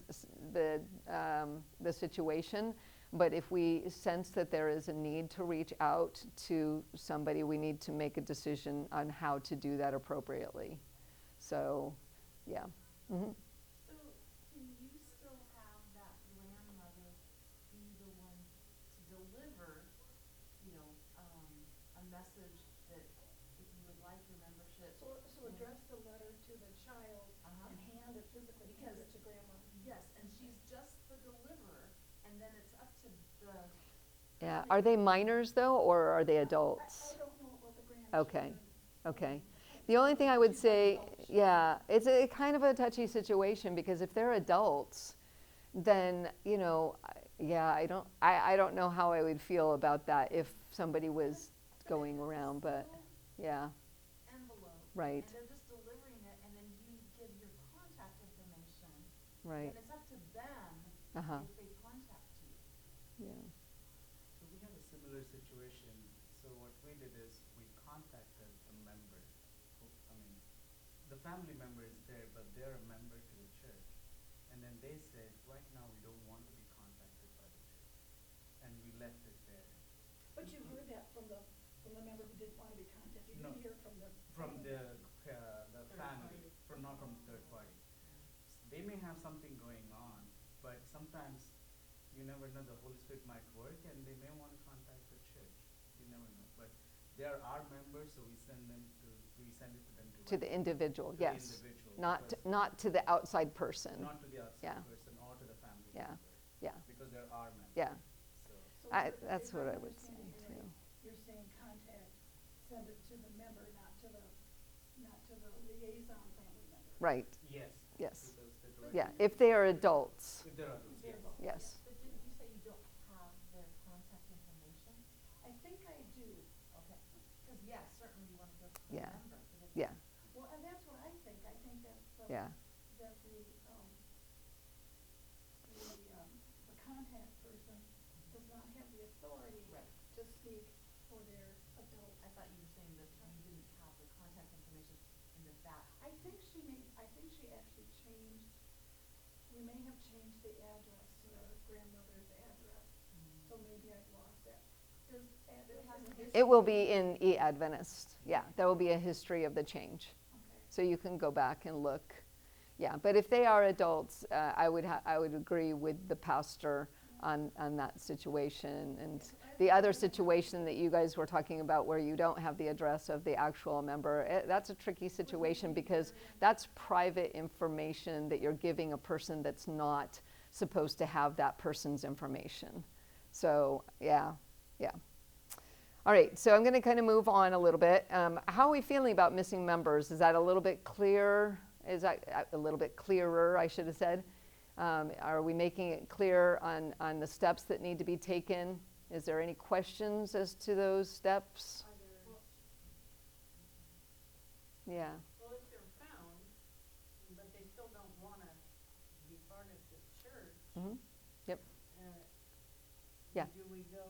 situation, but if we sense that there is a need to reach out to somebody, we need to make a decision on how to do that appropriately. So, yeah. Mm-hmm. So can you still have that grandmother be the one to deliver, a message that if you would like your membership? So address the letter to the child and hand it physically, hand it to grandma. Yes, and she's just the deliverer, and then it's up to the. Yeah. Are they minors though, or are they adults? I don't know about the grandchildren. Okay. The only thing I would say, yeah, it's a kind of a touchy situation because if they're adults, then, I don't know how I would feel about that if somebody was going around, but yeah. Envelope. Right. And they're just delivering it, and then you give your contact information. Right. And it's up to them if they contact you. Yeah. So we have a similar situation. So what we did is we contacted a member. The family member is there, but they're a member to the church. And then they said, right now we don't want to be contacted by the church. And we left it there. But you heard that from the member who didn't want to be contacted. You No. didn't hear from the From family. the family, not from third party. They may have something going on, but sometimes you never know, the Holy Spirit might work and they may want to contact the church. You never know. But they are our members, so we send it to them To the individual, to the yes. individual, Not because to the outside person. not to the outside Yeah. person or to the family Yeah. member. Yeah. Because there are members. Yeah. So, So That's if what I'm I would say understanding you too. right, you're saying contact, send it to the member, not to the liaison family member. Right, yes. yes. Because the direct Yeah, email- if they are adults, If there are adults, They're yes. both. yes. But didn't you say you don't have their contact information? I think I do. Okay, cause yeah, certainly you wanna go to the Yeah. member, but if. Yeah, Well, and that's what I think. I think that yeah, that the contact person does not have the authority Right. to speak for their adult. I thought you were saying that you didn't have the contact information and that. I think she actually changed, we may have changed the address to the grandmother's address, so maybe I've lost that. Does address has a in- it will be in e-Adventist, yeah, there will be a history of the change. Okay. So you can go back and look, yeah, but if they are adults, I would agree with the pastor on that situation. And the other situation that you guys were talking about where you don't have the address of the actual member, that's a tricky situation because that's private information that you're giving a person that's not supposed to have that person's information. So, yeah. All right, so I'm going to kind of move on a little bit. How are we feeling about missing members? Is that a little bit clear? Is that a little bit clearer, I should have said? Are we making it clear on the steps that need to be taken? Is there any questions as to those steps? Yeah. Well, if they're found, but they still don't wanna be part of the church. Mhm. Yep. Yeah. Do we go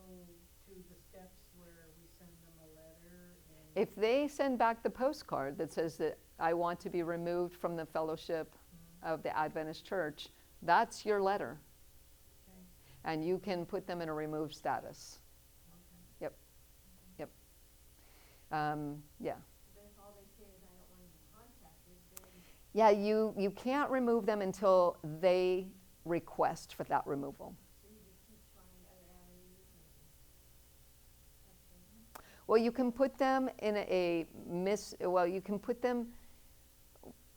to the steps where we send them a letter and? If they send back the postcard that says that I want to be removed from the fellowship of the Adventist Church, that's your letter. Okay. And you can put them in a removed status. Okay. Yep. Yeah. Then if all they say is I don't want to be contacted, then Yeah, you can't remove them until they request for that removal. so you just keep trying other avenues and. Well, you can put them in you can put them,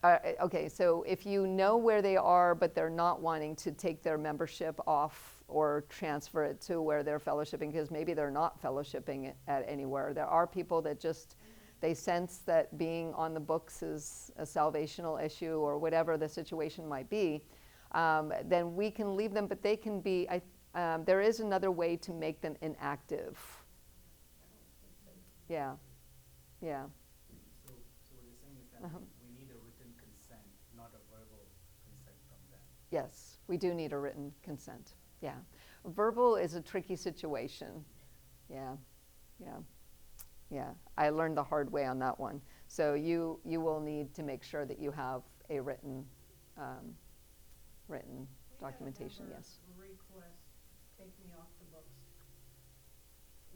okay, so if you know where they are, but they're not wanting to take their membership off or transfer it to where they're fellowshipping, because maybe they're not fellowshipping at anywhere. There are people that just, they sense that being on the books is a salvational issue or whatever the situation might be, then we can leave them, but they can be, there is another way to make them inactive. Yeah. So what you're saying is that Uh-huh. we need a written consent, not a verbal consent from them. Yes, we do need a written consent. Yeah. Verbal is a tricky situation. Yeah. I learned the hard way on that one. So you will need to make sure that you have a written documentation, yes. Request, take me off the books.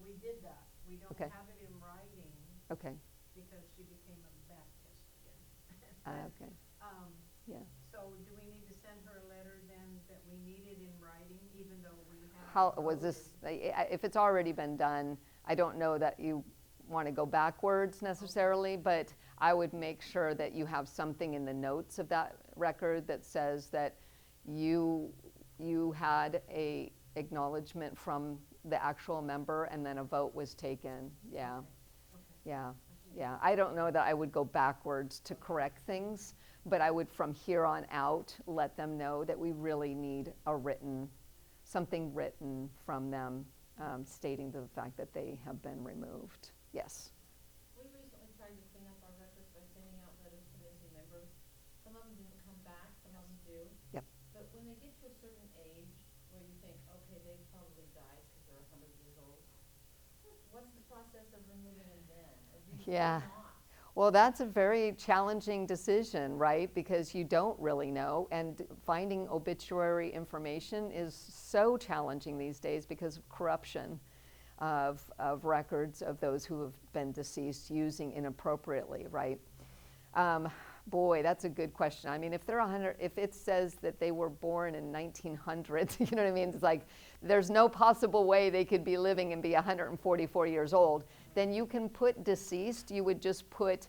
We did that. We don't Okay. have it in writing Okay. because she became a Baptist again. Okay. Yeah. So do we need to send her a letter then that we need it in writing, even though we have? How was this, if it's already been done, I don't know that you want to go backwards necessarily, but I would make sure that you have something in the notes of that record that says that you had a acknowledgement from the actual member and then a vote was taken. Yeah. I don't know that I would go backwards to correct things, but I would from here on out let them know that we really need something written from them stating the fact that they have been removed. Yes. We recently tried to clean up our records by sending out letters to missing members. Some of them didn't come back, some of them do. Yep. But when they get to a certain age where you think, okay, they've probably died because they're 100 years old, what's the process of removing them then? Or do you Yeah. not? Well, that's a very challenging decision, right? Because you don't really know, and finding obituary information is so challenging these days because of corruption of records of those who have been deceased using inappropriately, right? Boy, that's a good question. I mean, if they're 100, if it says that they were born in 1900, you know what I mean? It's like there's no possible way they could be living and be 144 years old. Then you can put deceased. You would just put,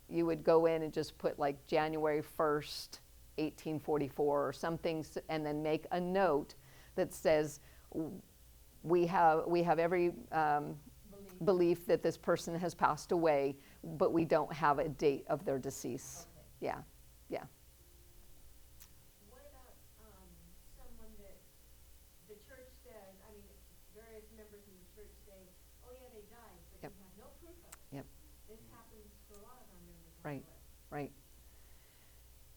you would go in and just put like January 1st, 1844 or something, and then make a note that says, we have every belief that this person has passed away, but we don't have a date of their decease. Okay. Yeah, yeah. What about, someone that the church says, I mean, various members in the church say, oh yeah, they died, but Yep. you have no proof of it. Yep. This happens to a lot of our members on Right. the list. Right.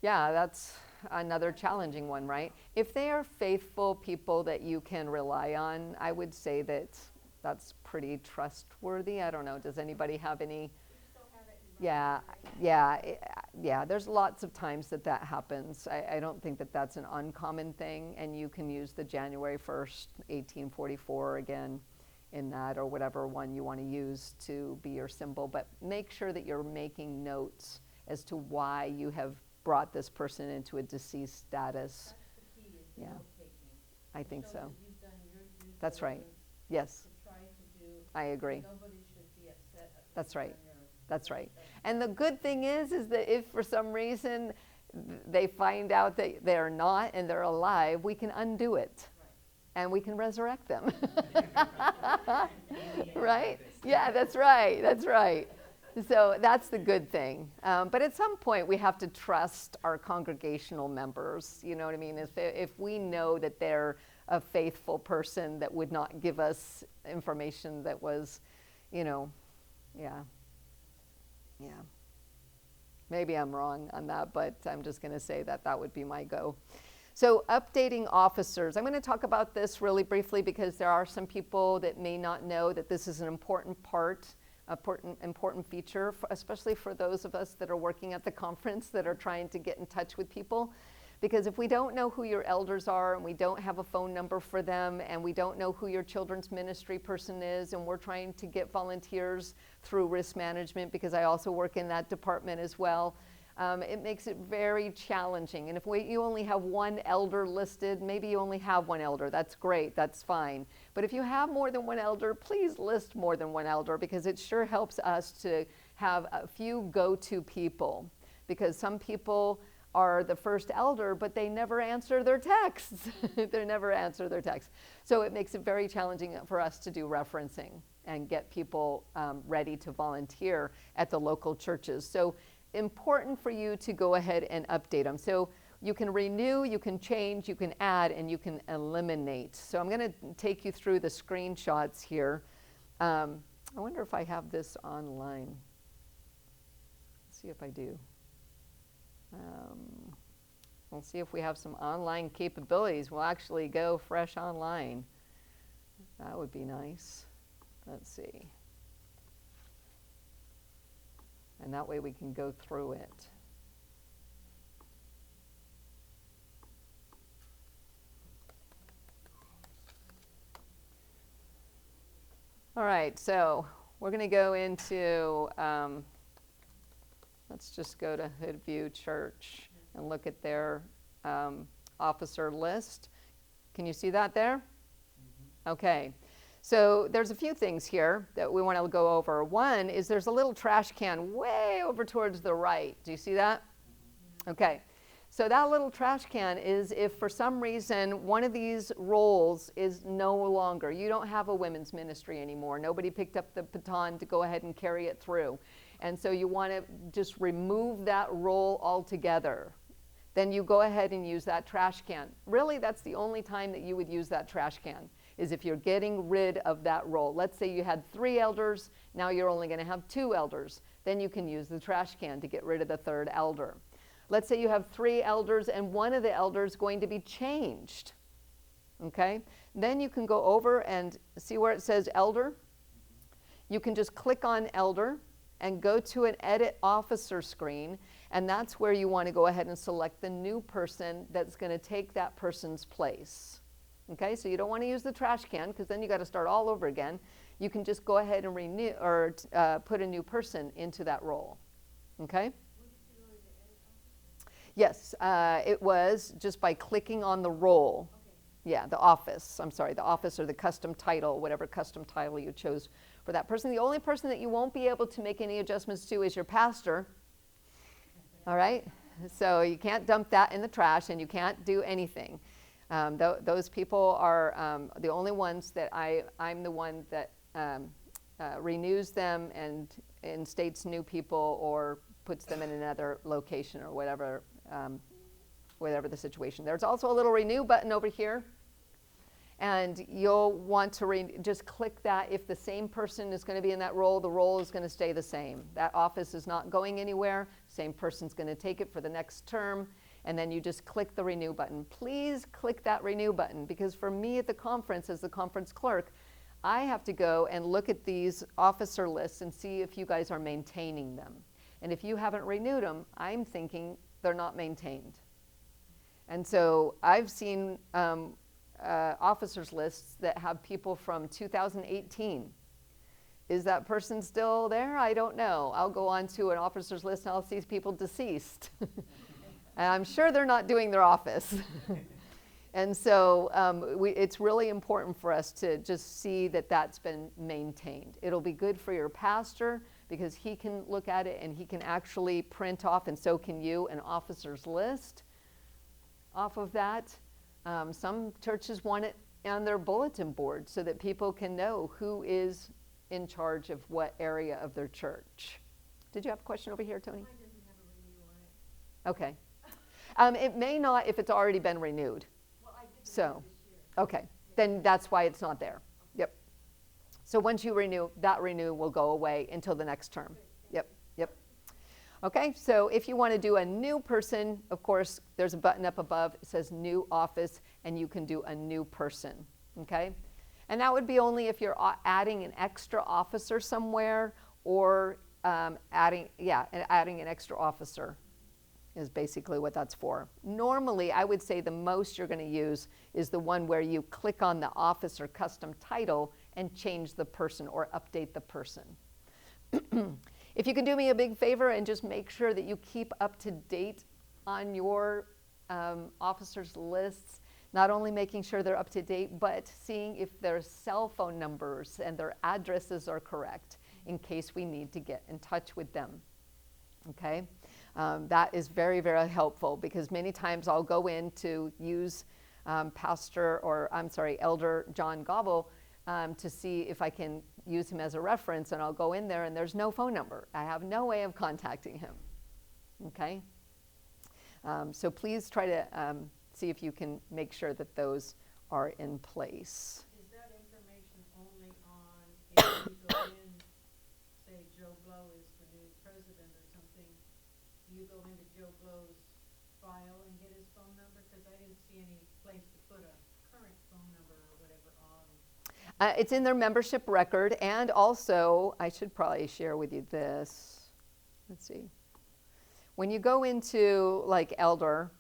Yeah, that's another challenging one, right? If they are faithful people that you can rely on, I would say that that's pretty trustworthy. I don't know, does anybody have any? We just don't have it in Yeah, writing, right? yeah, there's lots of times that happens. I don't think that that's an uncommon thing, and you can use the January 1st, 1844 again in that, or whatever one you want to use to be your symbol, but make sure that you're making notes as to why you have brought this person into a deceased status. That's the key, is the Yeah. note-taking. I think Show so. that you've done your due That's right. diligence Yes, to try to do. I agree. Nobody should be upset at what That's you've right. done your- That's right. And the good thing is that if for some reason they find out that they're not and they're alive, we can undo it. Right. And we can resurrect them. Right? Yeah, that's right. That's right. So that's the good thing. But at some point, we have to trust our congregational members. You know what I mean? If we know that they're a faithful person that would not give us information that was, yeah. Yeah. Maybe I'm wrong on that, but I'm just going to say that would be my go. So updating officers. I'm going to talk about this really briefly because there are some people that may not know that this is an important part, important feature, especially for those of us that are working at the conference that are trying to get in touch with people. Because if we don't know who your elders are and we don't have a phone number for them and we don't know who your children's ministry person is, and we're trying to get volunteers through risk management, because I also work in that department as well, it makes it very challenging. And if you only have one elder listed, maybe you only have one elder, that's great, that's fine. But if you have more than one elder, please list more than one elder, because it sure helps us to have a few go-to people. Because some people are the first elder, but they never answer their texts. They never answer their texts. So it makes it very challenging for us to do referencing and get people ready to volunteer at the local churches. So important for you to go ahead and update them. So you can renew, you can change, you can add, and you can eliminate. So I'm going to take you through the screenshots here. I wonder if I have this online. Let's see if I do. We'll see if we have some online capabilities. We'll actually go fresh online. That would be nice. Let's see. And that way we can go through it. All right, so we're going to go into, let's just go to Hoodview Church and look at their officer list. Can you see that there? Mm-hmm. Okay. So there's a few things here that we want to go over. One is there's a little trash can way over towards the right. Do you see that? Mm-hmm. Okay. So that little trash can is if for some reason one of these roles is no longer, you don't have a women's ministry anymore. Nobody picked up the baton to go ahead and carry it through. And so you want to just remove that role altogether. Then you go ahead and use that trash can. Really, that's the only time that you would use that trash can, is if you're getting rid of that role. Let's say you had 3 elders, now you're only going to have 2 elders. Then you can use the trash can to get rid of the 3rd elder. Let's say you have 3 elders and one of the elders is going to be changed. Okay? Then you can go over and see where it says elder. You can just click on elder and go to an edit officer screen, and that's where you want to go ahead and select the new person that's going to take that person's place. Okay, so you don't want to use the trash can because then you got to start all over again. You can just go ahead and renew or put a new person into that role. Okay? Yes, it was just by clicking on the role. Okay. Yeah, the office. I'm sorry, the office or the custom title, whatever custom title you chose for that person. The only person that you won't be able to make any adjustments to is your pastor. All right? So you can't dump that in the trash, and you can't do anything. Those people are the only ones that I'm the one that renews them and instates new people or puts them in another location or whatever the situation. There's also a little renew button over here. And you'll want to just click that. If the same person is going to be in that role, the role is going to stay the same. That office is not going anywhere. Same person's going to take it for the next term. And then you just click the renew button. Please click that renew button, because for me at the conference, as the conference clerk, I have to go and look at these officer lists and see if you guys are maintaining them. And if you haven't renewed them, I'm thinking they're not maintained. And so I've seen officers lists that have people from 2018. Is that person still there? I don't know. I'll go on to an officers list and I'll see people deceased. And I'm sure they're not doing their office. And so it's really important for us to just see that that's been maintained. It'll be good for your pastor because he can look at it and he can actually print off, and so can you, an officer's list off of that. Some churches want it on their bulletin board so that people can know who is in charge of what area of their church. Did you have a question over here, Tony? Mine doesn't have a renew on it. Okay. It may not if it's already been renewed. Well, I did So, renew this year. okay, then that's why it's not there. Yep. So once you renew, that renew will go away until the next term. Yep, yep. Okay, so if you want to do a new person, of course, there's a button up above. It says new office, and you can do a new person, okay? And that would be only if you're adding an extra officer somewhere, or adding an extra officer is basically what that's for. Normally, I would say the most you're going to use is the one where you click on the officer custom title and change the person or update the person. If you can do me a big favor and just make sure that you keep up to date on your officers' lists, not only making sure they're up to date, but seeing if their cell phone numbers and their addresses are correct in case we need to get in touch with them, okay? That is very, very helpful, because many times I'll go in to use Elder John Gobble to see if I can use him as a reference, and I'll go in there and there's no phone number. I have no way of contacting him, okay? So please try to see if you can make sure that those are in place. Is that information only on if you go in, say Joe Blow is the new president or something, do you go into Joe Blow's file and get his phone number? Because I didn't see any place to put a current phone number or whatever on. It's in their membership record, and also, I should probably share with you this. Let's see. When you go into like Elder,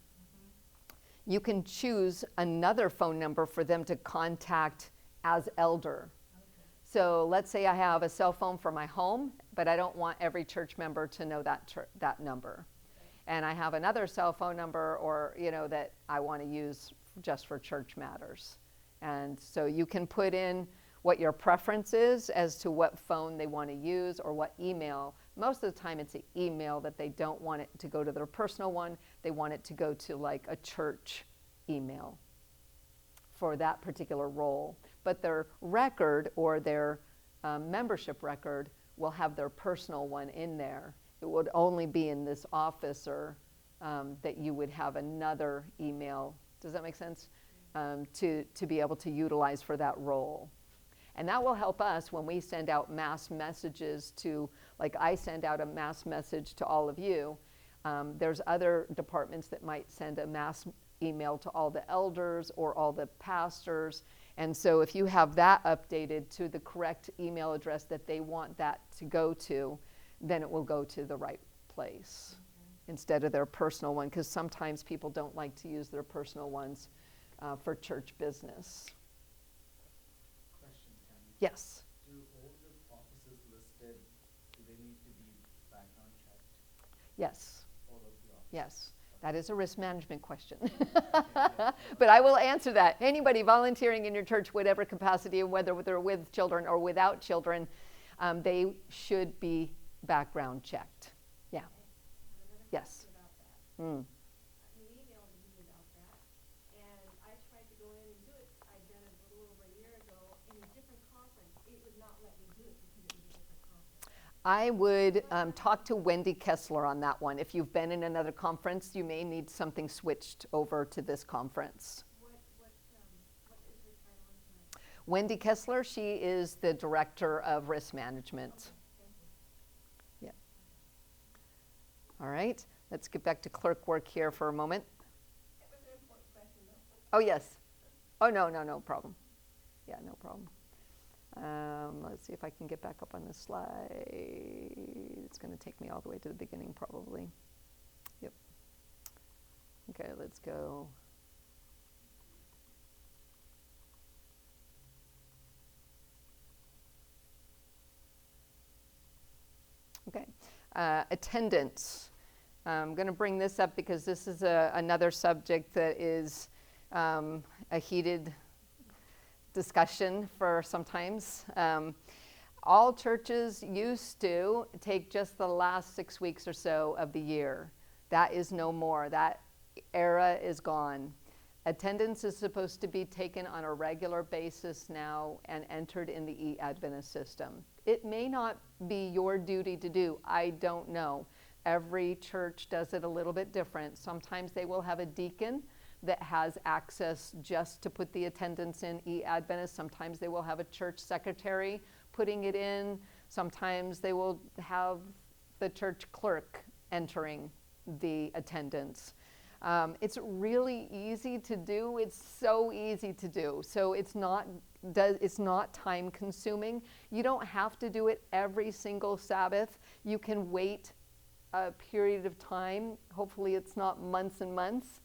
you can choose another phone number for them to contact as Elder. Okay. So let's say I have a cell phone for my home, but I don't want every church member to know that number. Okay. And I have another cell phone number, or that I want to use just for church matters. And so you can put in what your preference is as to what phone they want to use or what email. Most of the time it's an email that they don't want it to go to their personal one. They want it to go to like a church email for that particular role. But their record or their membership record will have their personal one in there. It would only be in this officer that you would have another email. Does that make sense? To be able to utilize for that role. And that will help us when we send out mass messages to, like I send out a mass message to all of you. There's other departments that might send a mass email to all the elders or all the pastors. And so if you have that updated to the correct email address that they want that to go to, then it will go to the right place instead of their personal one, because sometimes people don't like to use their personal ones for church business. Question, Tammey. Yes. Do all the offices listed, do they need to be background checked? Yes. All of the offices? Yes. That is a risk management question. But I will answer that. Anybody volunteering in your church, whatever capacity, whether they're with children or without children, they should be background checked. Yeah. Yes. You emailed me about that, and I tried to go in and do it. I'd done it a little over a year ago in a different conference. It would not let me do it because it was a different conference. I would talk to Wendy Kessler on that one. If you've been in another conference, you may need something switched over to this conference. What is her title? I'm sorry. Wendy Kessler, she is the Director of Risk Management. Thank you. Yeah. All right, let's get back to clerk work here for a moment. That was an important question, though. Oh, yes. Oh, no problem. Yeah, no problem. Let's see if I can get back up on this slide. It's going to take me all the way to the beginning, probably. Yep. Okay, let's go. Okay, attendance. I'm going to bring this up because this is another subject that is a heated discussion for sometimes. All churches used to take just the last 6 weeks or so of the year. That is no more. That era is gone. Attendance is supposed to be taken on a regular basis now and entered in the e-Adventist system. It may not be your duty to do. I don't know. Every church does it a little bit different. Sometimes they will have a deacon that has access just to put the attendance in e-Adventist. Sometimes they will have a church secretary putting it in. Sometimes they will have the church clerk entering the attendance. It's really easy to do. It's so easy to do. So it's not time consuming. You don't have to do it every single Sabbath. You can wait a period of time. Hopefully it's not months and months.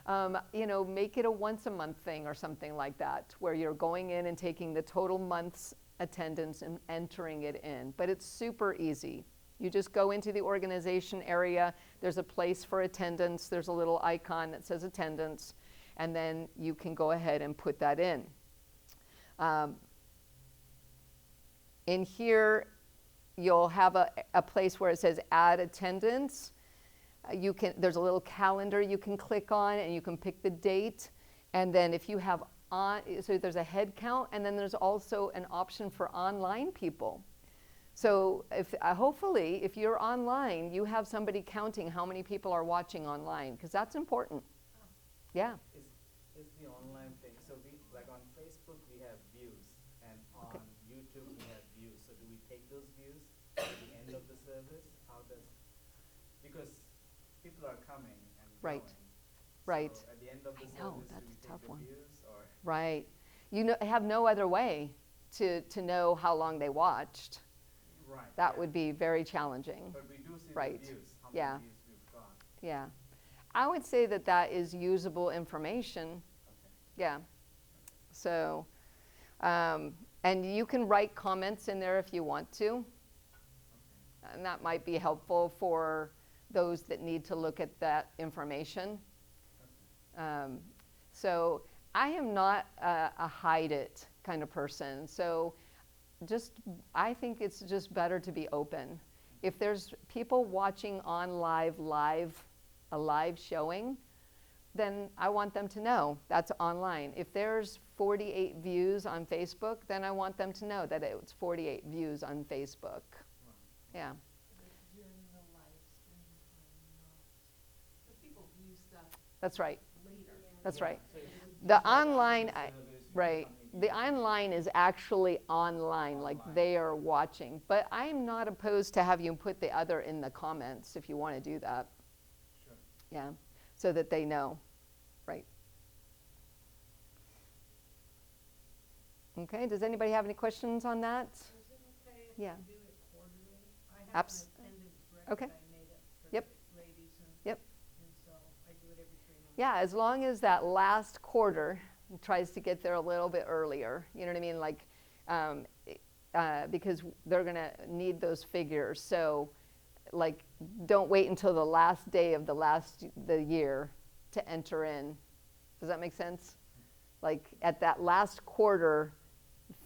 Make it a once a month thing or something like that, where you're going in and taking the total month's attendance and entering it in. But it's super easy. You just go into the organization area. There's a place for attendance. There's a little icon that says attendance, and then you can go ahead and put that in. In here, you'll have a place where it says add attendance. There's a little calendar you can click on, and you can pick the date. And then if you have so there's a head count, and then there's also an option for online people. So hopefully, if you're online, you have somebody counting how many people are watching online, because that's important. Yeah. Is the online thing, so like on Facebook we have views, and on YouTube we have views. So do we take those views at the end of the service? Because people are coming and Right. going. Right. So at the end of the I know, service, that's do we a take tough the one. views, or? Right. You have no other way to know how long they watched. Right. That yeah. would be very challenging. But we do see Right. the views, how Yeah. many views we've got. Yeah. I would say that is usable information. Okay. Yeah. So, and you can write comments in there if you want to. Okay. And that might be helpful for those that need to look at that information. So I am not a hide it kind of person. So I think it's just better to be open. If there's people watching on a live showing, then I want them to know that's online. If there's 48 views on Facebook, then I want them to know that it's 48 views on Facebook. Yeah. During the live stream time, not, because people view stuff That's right. later. That's right. So it's The just like online, the service, you right. come The online is actually online, like Online. they are watching. But I'm not opposed to have you put the other in the comments if you want to do that. Sure. Yeah, so that they know, right? Okay, does anybody have any questions on that? Is it okay if Yeah. we do it quarterly? I have Abs- an attendance record okay. I made up for Yep. the ladies, and Yep. and so I do it every 3 months. Yeah, as long as that last quarter tries to get there a little bit earlier, you know what I mean? Like, because they're going to need those figures. So, like, don't wait until the last day of the year to enter in. Does that make sense? Like, at that last quarter,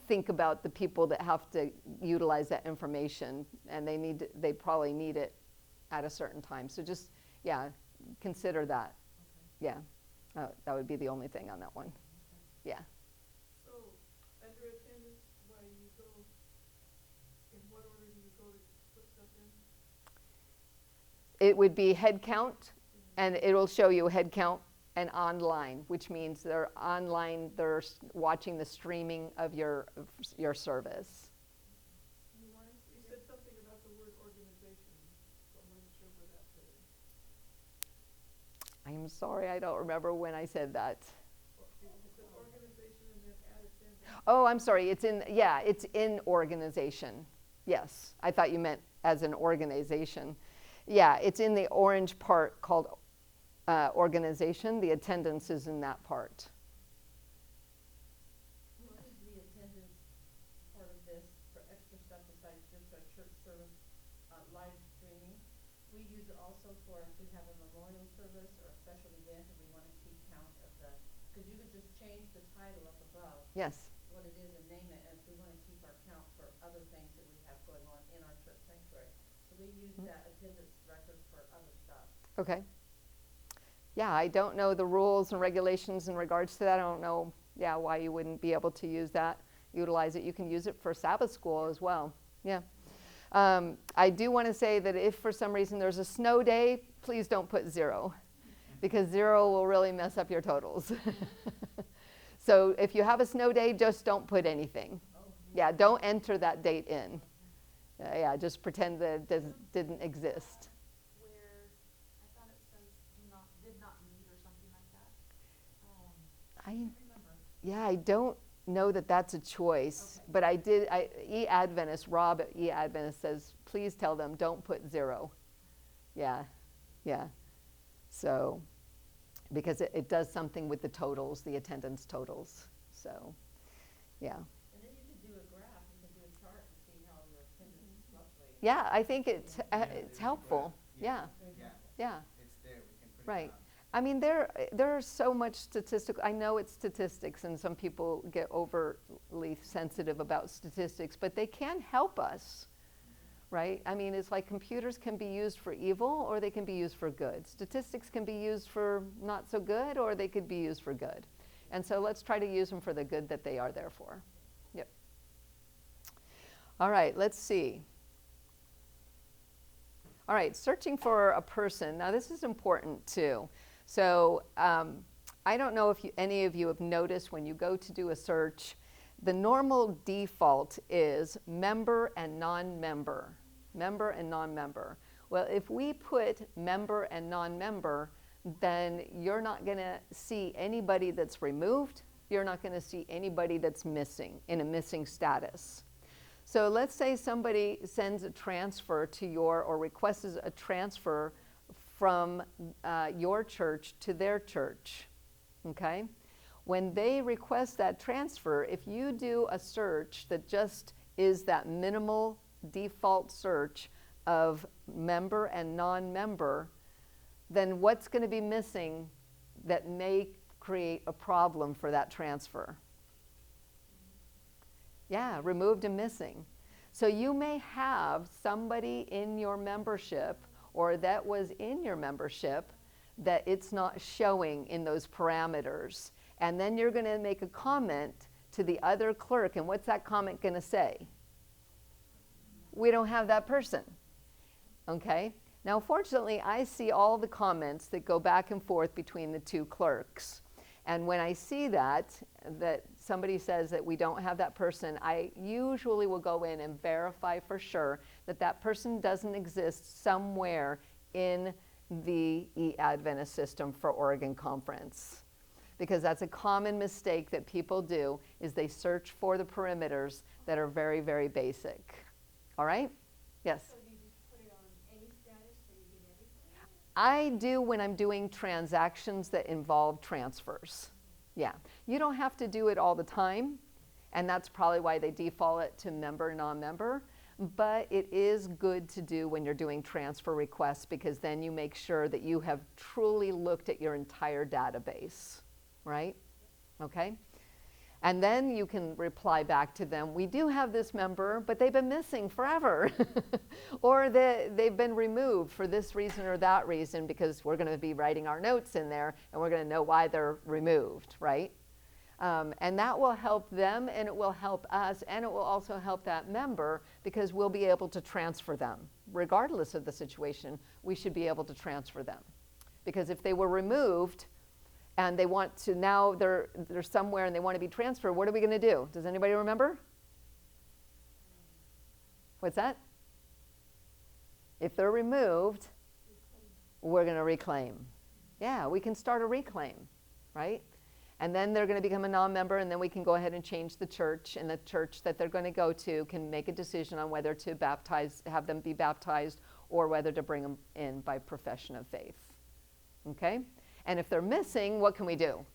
think about the people that have to utilize that information, and they probably need it at a certain time. So just, yeah, consider that. Okay. Yeah, that would be the only thing on that one. Yeah. So, under attendance, why you go, in what order do you go to put stuff in? It would be head count, and it'll show you head count and online, which means they're online, they're watching the streaming of your service. You said something about the word organization, so I'm not sure where that fit in. I'm sorry, I don't remember when I said that. You said organization and then add attendance. Oh, I'm sorry, it's in organization. Yes, I thought you meant as an organization. Yeah, it's in the orange part called organization. The attendance is in that part. What is the attendance part of this for extra stuff besides just a church service, live streaming? We use it also for if we have a memorial service or a special event and we want to keep count of because you could just change the title up above. Yes. What it is and name it, and if we want to keep our count for other things that we have going on in our church sanctuary. So we use that attendance record for other stuff. Okay. Yeah, I don't know the rules and regulations in regards to that. I don't know, why you wouldn't be able to use that, utilize it. You can use it for Sabbath school as well. Yeah. I do want to say that if for some reason there's a snow day, please don't put 0, because 0 will really mess up your totals. So if you have a snow day, just don't put anything. Yeah, don't enter that date in. Just pretend that it didn't exist. Where I thought it says did not meet or something like that. I Remember. don't know that that's a choice, Okay. but Rob at E-Adventist says, please tell them, don't put 0. Yeah. So, because it does something with the totals, the attendance totals. So, yeah. And then you could do a graph, you could do a chart and see how your attendance is fluctuating. Yeah, I think it's there's a helpful. graph. Yeah. Yeah, it's there, we can put Right. it up. I mean, there's so much statistical. I know it's statistics, and some people get overly sensitive about statistics, but they can help us, right? I mean, it's like computers can be used for evil, or they can be used for good. Statistics can be used for not so good, or they could be used for good. And so let's try to use them for the good that they are there for. Yep. All right, let's see. All right, searching for a person. Now, this is important too. So I don't know if any of you have noticed when you go to do a search, the normal default is member and non-member. Member and non-member. Well, if we put member and non-member, then you're not going to see anybody that's removed. You're not going to see anybody that's missing, in a missing status. So let's say somebody sends a transfer to or requests a transfer from your church to their church, okay? When they request that transfer, if you do a search that just is that minimal default search of member and non-member, then what's going to be missing that may create a problem for that transfer? Yeah, removed and missing. So you may have somebody in your membership or that was in your membership that it's not showing in those parameters. And then you're going to make a comment to the other clerk, and what's that comment going to say? We don't have that person. Okay? Now, fortunately, I see all the comments that go back and forth between the two clerks. And when I see that somebody says that we don't have that person, I usually will go in and verify for sure that that person doesn't exist somewhere in the E-Adventist system for Oregon Conference. Because that's a common mistake that people do, is they search for the perimeters that are very, very basic. All right? Yes? So do you just put it on any status so you get everything? I do when I'm doing transactions that involve transfers. Yeah. You don't have to do it all the time, and that's probably why they default it to member, non-member. But it is good to do when you're doing transfer requests, because then you make sure that you have truly looked at your entire database, right? Okay? And then you can reply back to them, we do have this member, but they've been missing forever. Or they've been removed for this reason or that reason, because we're going to be writing our notes in there and we're going to know why they're removed, right? And that will help them, and it will help us, and it will also help that member, because we'll be able to transfer them. Regardless of the situation, we should be able to transfer them. Because if they were removed, and they want to, now they're somewhere and they want to be transferred, what are we going to do? Does anybody remember? What's that? If they're removed, we're going to reclaim. Yeah, we can start a reclaim, right? And then they're going to become a non-member, and then we can go ahead and change the church, and the church that they're going to go to can make a decision on whether to have them be baptized, or whether to bring them in by profession of faith. Okay? And if they're missing, what can we do?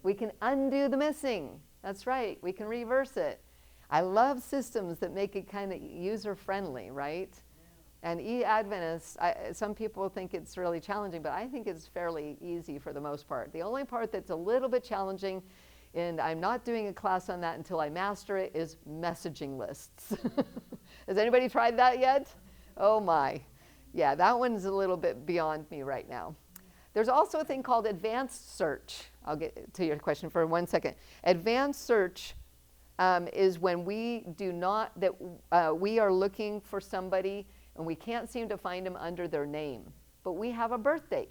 We can undo the missing. That's right. We can reverse it. I love systems that make it kind of user-friendly, right? Yeah. And e-Adventists, some people think it's really challenging, but I think it's fairly easy for the most part. The only part that's a little bit challenging, and I'm not doing a class on that until I master it, is messaging lists. Has anybody tried that yet? Oh my. Yeah, that one's a little bit beyond me right now. There's also a thing called advanced search. I'll get to your question for 1 second. Advanced search is when we we are looking for somebody and we can't seem to find them under their name, but we have a birth date.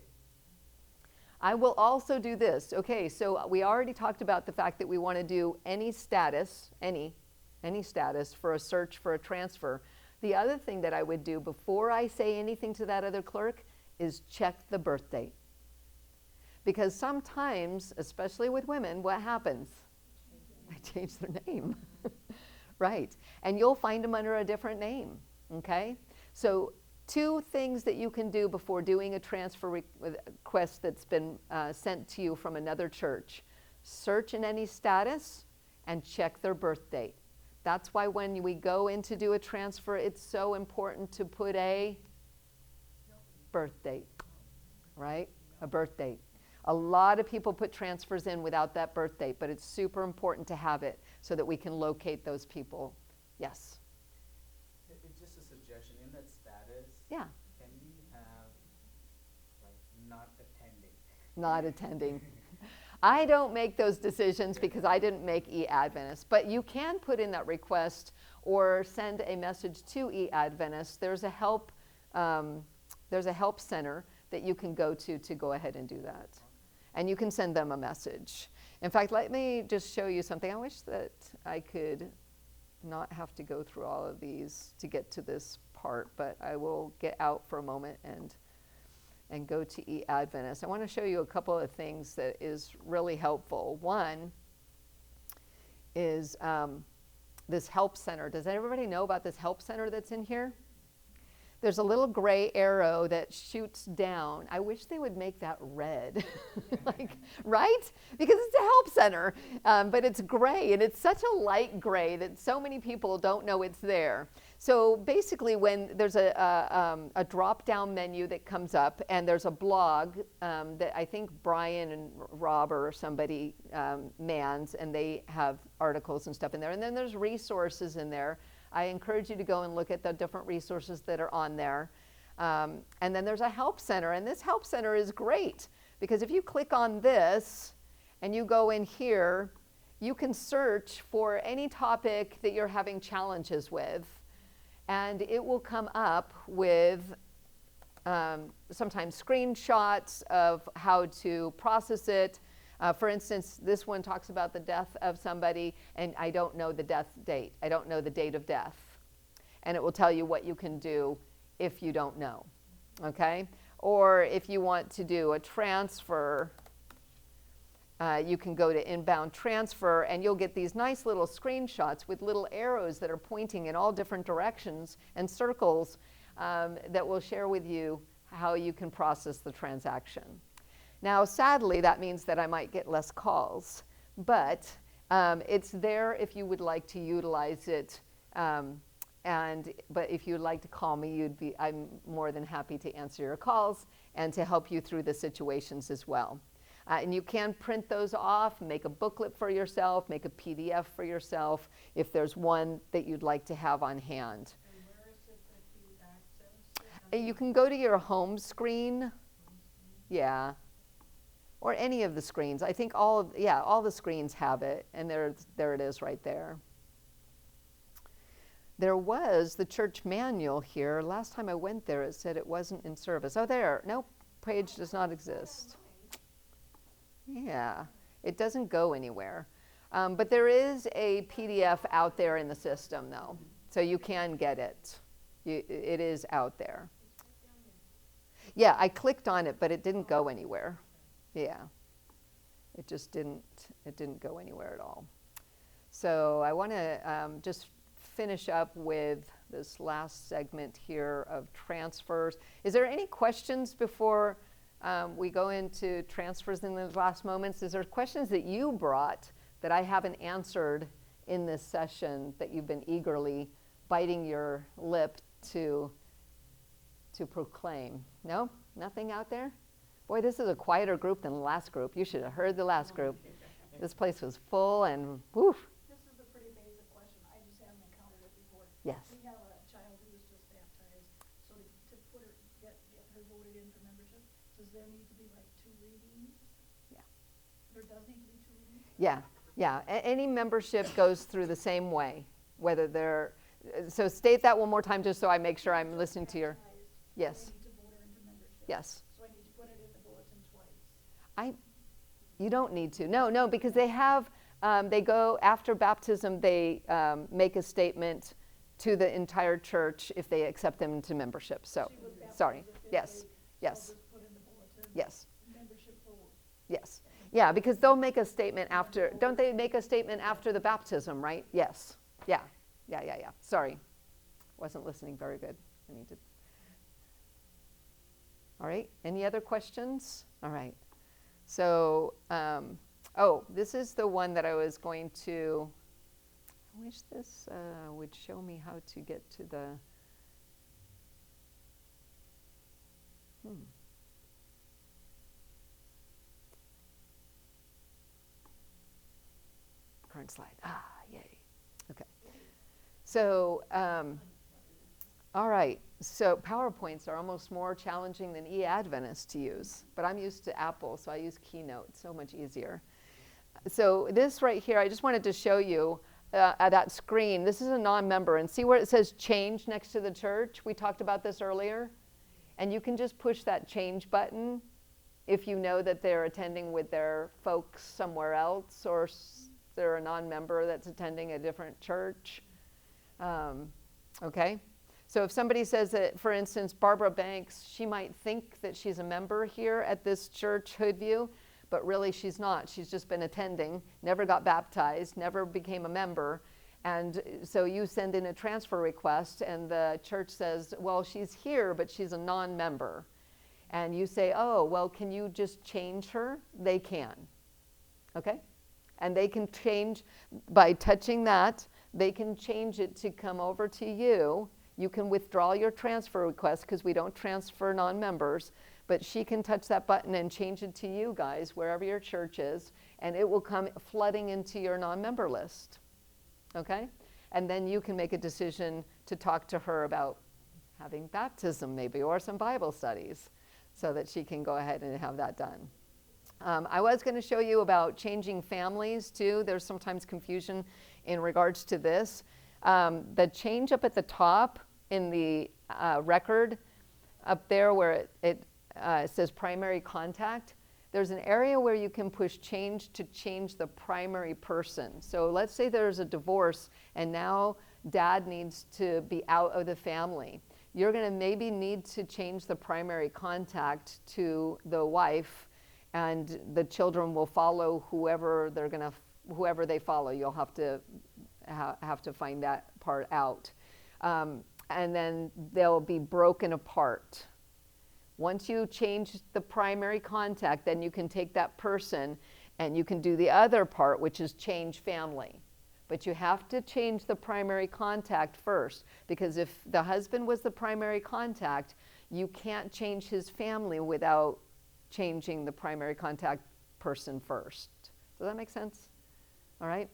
I will also do this. Okay, so we already talked about the fact that we want to do any status, any status for a search for a transfer. The other thing that I would do before I say anything to that other clerk is check the birth date. Because sometimes, especially with women, what happens? They change their name. Right. And you'll find them under a different name. Okay? So 2 things that you can do before doing a transfer request that's been sent to you from another church. Search in any status and check their birth date. That's why when we go in to do a transfer, it's so important to put a birth date, right? A birth date. A lot of people put transfers in without that birth date, but it's super important to have it so that we can locate those people. Yes? It's just a suggestion. In that status, yeah. Can we have, like, not attending? Not attending. I don't make those decisions because I didn't make e-Adventists, but you can put in that request or send a message to e-Adventists. There's a help center that you can go to go ahead and do that. And you can send them a message. In fact, let me just show you something. I wish that I could not have to go through all of these to get to this part, but I will get out for a moment and go to e-Adventist. I want to show you a couple of things that is really helpful. One is this help center. Does everybody know about this help center that's in here? There's a little gray arrow that shoots down. I wish they would make that red, right? Because it's a help center, but it's gray, and it's such a light gray that so many people don't know it's there. So basically, when there's a drop-down menu that comes up, and there's a blog that I think Brian and Rob or somebody mans, and they have articles and stuff in there, and then there's resources in there. I encourage you to go and look at the different resources that are on there. And then there's a help center, and this help center is great because if you click on this and you go in here, you can search for any topic that you're having challenges with, and it will come up with sometimes screenshots of how to process it. For instance, this one talks about the death of somebody, and I don't know the death date. I don't know the date of death. And it will tell you what you can do if you don't know, okay? Or if you want to do a transfer, you can go to inbound transfer, and you'll get these nice little screenshots with little arrows that are pointing in all different directions and circles that will share with you how you can process the transaction. Now, sadly, that means that I might get less calls, but it's there if you would like to utilize it. But if you'd like to call me, I'm more than happy to answer your calls and to help you through the situations as well. And you can print those off, make a booklet for yourself, make a PDF for yourself if there's one that you'd like to have on hand. And where is it that you access it? You can go to your home screen. Yeah. Or any of the screens. I think all the screens have it, and there it is right there. There was the church manual here. Last time I went there, it said it wasn't in service. Oh, there. Nope, page does not exist. Yeah, it doesn't go anywhere. But there is a PDF out there in the system, though, so you can get it. It is out there. Yeah, I clicked on it, but it didn't go anywhere. Yeah, it just didn't go anywhere at all. So I want to just finish up with this last segment here of transfers. Is there any questions before we go into transfers in the last moments? Is there questions that you brought that I haven't answered in this session that you've been eagerly biting your lip to proclaim? No? Nothing out there? Boy, this is a quieter group than the last group. You should have heard the last group. This place was full and woof. This is a pretty basic question. I just haven't encountered it before. Yes. We have a child who was just baptized, so to put her, get her voted in for membership, does there need to be like 2 readings? Yeah. There does need to be 2 readings? Yeah, yeah. Any membership goes through the same way, whether they're, so state that one more time just so I make sure I'm listening to your, Baptized, yes, I need to vote her into membership. yes. So I need to put it in the bulletin twice. You don't need to. No, because they have, they go after baptism, they make a statement to the entire church if they accept them into membership. So, She was baptized sorry. officially, Yes, so yes, I'll just put in the bulletin. yes, Membership vote. yes. Yeah, because they'll make a statement after, don't they make a statement after the baptism, right? Yes. Yeah. Sorry. Wasn't listening very good. I need to. All right. Any other questions? All right. So, this is the one that I was going to, I wish this would show me how to get to the, current slide. Yay. Okay. So, all right. So PowerPoints are almost more challenging than e-Adventists to use, but I'm used to Apple, so I use Keynote, so much easier. So this right here, I just wanted to show you at that screen. This is a non-member, and see where it says change next to the church? We talked about this earlier. And you can just push that change button if you know that they're attending with their folks somewhere else, or they're a non-member that's attending a different church. Okay? So if somebody says that, for instance, Barbara Banks, she might think that she's a member here at this church, Hoodview, but really she's not. She's just been attending, never got baptized, never became a member. And so you send in a transfer request, and the church says, well, she's here, but she's a non-member. And you say, oh, well, can you just change her? They can. Okay? And they can change, by touching that, they can change it to come over to you. You can withdraw your transfer request because we don't transfer non-members, but she can touch that button and change it to you guys, wherever your church is, and it will come flooding into your non-member list. Okay? And then you can make a decision to talk to her about having baptism maybe, or some Bible studies, so that she can go ahead and have that done. I was going to show you about changing families too. There's sometimes confusion in regards to this. The change up at the top in the record, up there where it says primary contact, there's an area where you can push change to change the primary person. So let's say there's a divorce and now dad needs to be out of the family. You're going to maybe need to change the primary contact to the wife, and the children will follow whoever they follow. You'll have to find that part out. And then they'll be broken apart. Once you change the primary contact, then you can take that person and you can do the other part, which is change family. But you have to change the primary contact first, because if the husband was the primary contact, you can't change his family without changing the primary contact person first. Does that make sense? All right?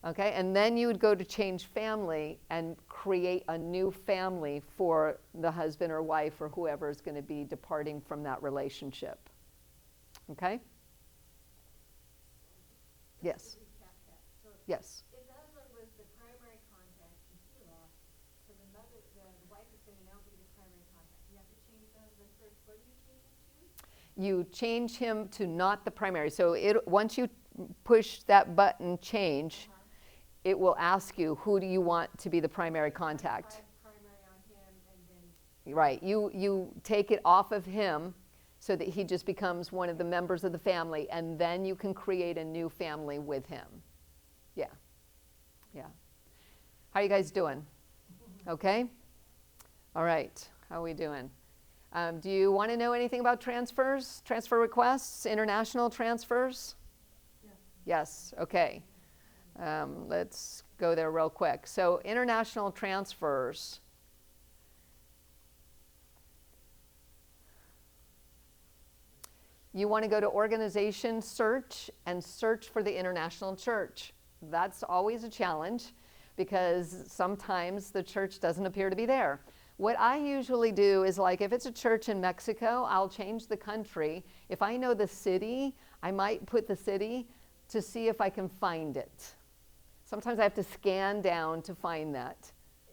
Okay, and then you would go to change family and create a new family for the husband or wife or whoever is going to be departing from that relationship. Okay? Yes. Recap that. So Yes. if the husband was the primary contact and he left, so the mother, the wife is going to now be the primary contact. You have to change the husband first. What do you change him to? You change him to not the primary. So once you push that button change, it will ask you, who do you want to be the primary contact? Primary on him and then. Right. You take it off of him so that he just becomes one of the members of the family, and then you can create a new family with him. Yeah. Yeah. How you guys doing? Okay? All right. How are we doing? Do you want to know anything about transfers, transfer requests, international transfers? Yes. Okay. Let's go there real quick. So international transfers. You want to go to organization search and search for the international church. That's always a challenge because sometimes the church doesn't appear to be there. What I usually do is, like, if it's a church in Mexico, I'll change the country. If I know the city, I might put the city to see if I can find it. Sometimes I have to scan down to find that,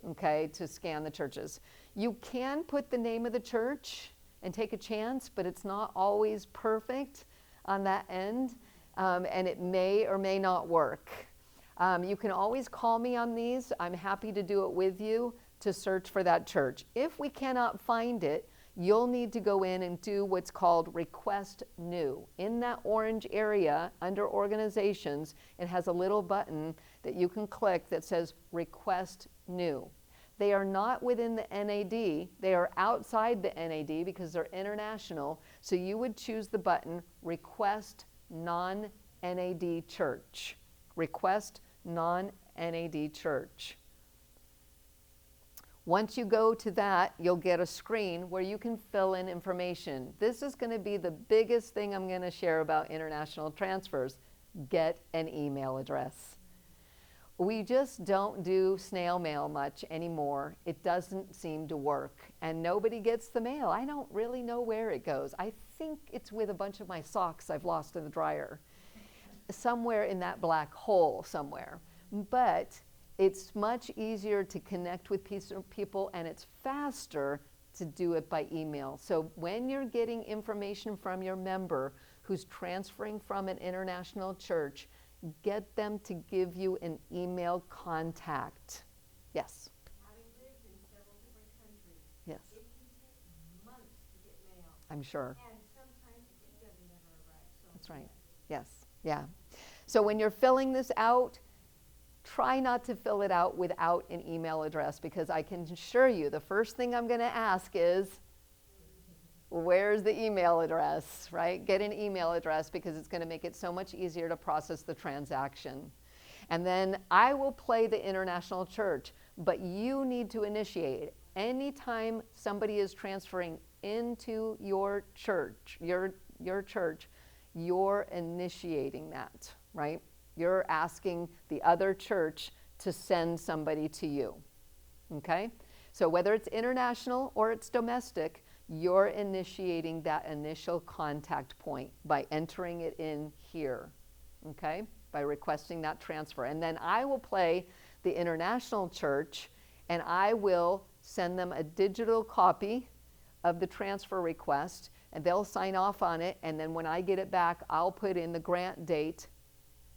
okay, to scan the churches. You can put the name of the church and take a chance, but it's not always perfect on that end, and it may or may not work. You can always call me on these. I'm happy to do it with you to search for that church. If we cannot find it, you'll need to go in and do what's called request new. In that orange area under organizations, it has a little button that you can click that says request new. They are not within the NAD, they are outside the NAD because they're international, so you would choose the button request non-NAD church. Request non-NAD church. Once you go to that, you'll get a screen where you can fill in information. This is going to be the biggest thing I'm going to share about international transfers. Get an email address. We just don't do snail mail much anymore. It doesn't seem to work, and nobody gets the mail. I don't really know where it goes. I think it's with a bunch of my socks I've lost in the dryer. Somewhere in that black hole somewhere. But it's much easier to connect with people, and it's faster to do it by email. So when you're getting information from your member who's transferring from an international church, get them to give you an email contact. Yes? Having lived in several different countries, Yes. it can take months to get mail. I'm sure. And sometimes it doesn't never arrive. So That's right. Yes. Yeah. So when you're filling this out, try not to fill it out without an email address, because I can assure you the first thing I'm going to ask is, where's the email address, right? Get an email address because it's going to make it so much easier to process the transaction. And then I will play the international church, but you need to initiate it. Anytime somebody is transferring into your church, your church, you're initiating that, right? You're asking the other church to send somebody to you, okay? So whether it's international or it's domestic, you're initiating that initial contact point by entering it in here, okay? By requesting that transfer. And then I will play the international church, and I will send them a digital copy of the transfer request, and they'll sign off on it, and then when I get it back, I'll put in the grant date,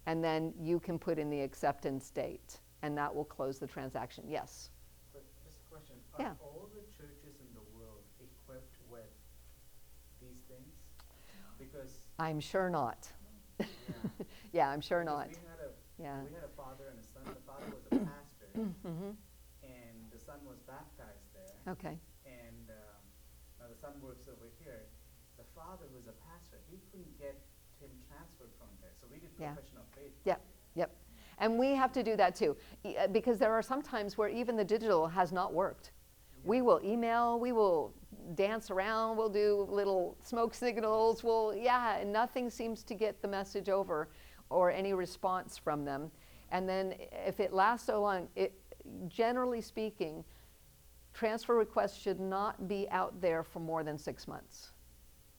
and then you can put in the acceptance date, and that will close the transaction. Yes? But just a question. Yeah. Are all the churches in the world equipped with these things? Because I'm sure not. yeah, Yeah, I'm sure because not. we Yeah. had a father and a son. The father was a pastor, Mm-hmm. and the son was baptized there. Okay. And now the son works over here. The father, who's a pastor, he couldn't get him transferred from there. So we did Yeah. profession of faith. Yep, yep. And we have to do that too, because there are some times where even the digital has not worked. We will email, we will dance around, we'll do little smoke signals, and nothing seems to get the message over or any response from them. And then if it lasts so long, generally speaking, transfer requests should not be out there for more than 6 months.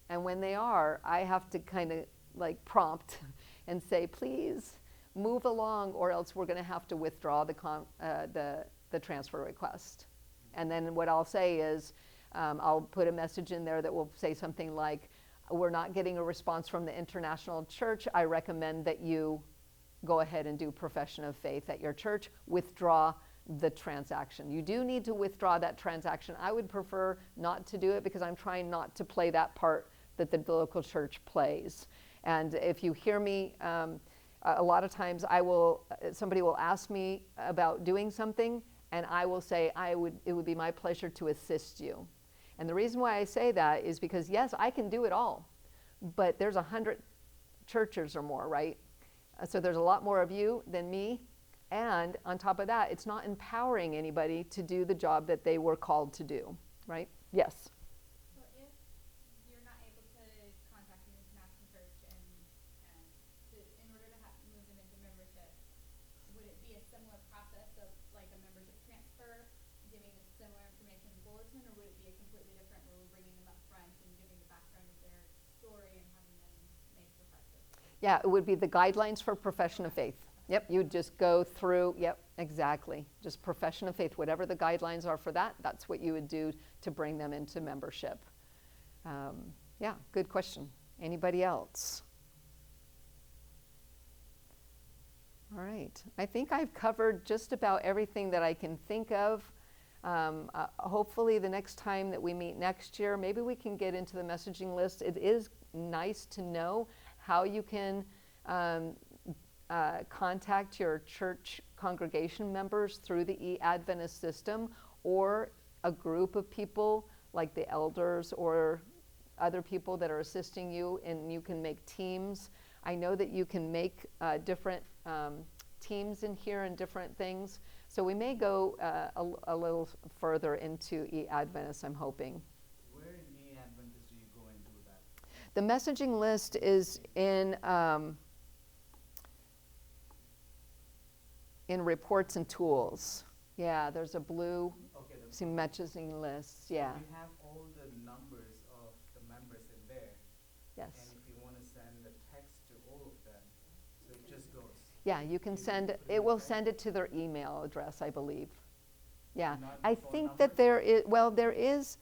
And when they are, I have to kind of like prompt and say, please move along, or else we're going to have to withdraw the transfer request. And then what I'll say is, I'll put a message in there that will say something like, we're not getting a response from the International Church. I recommend that you go ahead and do profession of faith at your church. Withdraw the transaction. You do need to withdraw that transaction. I would prefer not to do it because I'm trying not to play that part that the local church plays. And if you hear me, a lot of times somebody will ask me about doing something, and I will say, it would be my pleasure to assist you. And the reason why I say that is because, yes, I can do it all, but there's 100 churches or more, right? So there's a lot more of you than me. And on top of that, it's not empowering anybody to do the job that they were called to do, right? Yes? So if you're not able to contact an international church and in order to move them into membership, would it be a similar process of like a membership transfer, giving a similar information in the bulletin, or would it be a completely different where we're bringing them up front and giving the background of their story and having them make profession? Yeah, it would be the guidelines for profession of faith. Yep, you'd just go through, yep, exactly. Just profession of faith, whatever the guidelines are for that, that's what you would do to bring them into membership. Yeah, good question. Anybody else? All right, I think I've covered just about everything that I can think of. Hopefully the next time that we meet next year, maybe we can get into the messaging list. It is nice to know how you can contact your church congregation members through the e-Adventist system, or a group of people like the elders or other people that are assisting you, and you can make teams. I know that you can make different teams in here and different things. So we may go a little further into e-Adventist, I'm hoping. Where in e-Adventist do you go and do that? The messaging list is in reports and tools. Yeah, there's a blue messaging list. Yeah. So we have all the numbers of the members in there. Yes. And if you want to send a text to all of them, so it just goes. Yeah, you can send it will send it to their email address, I believe. Yeah. I think that there is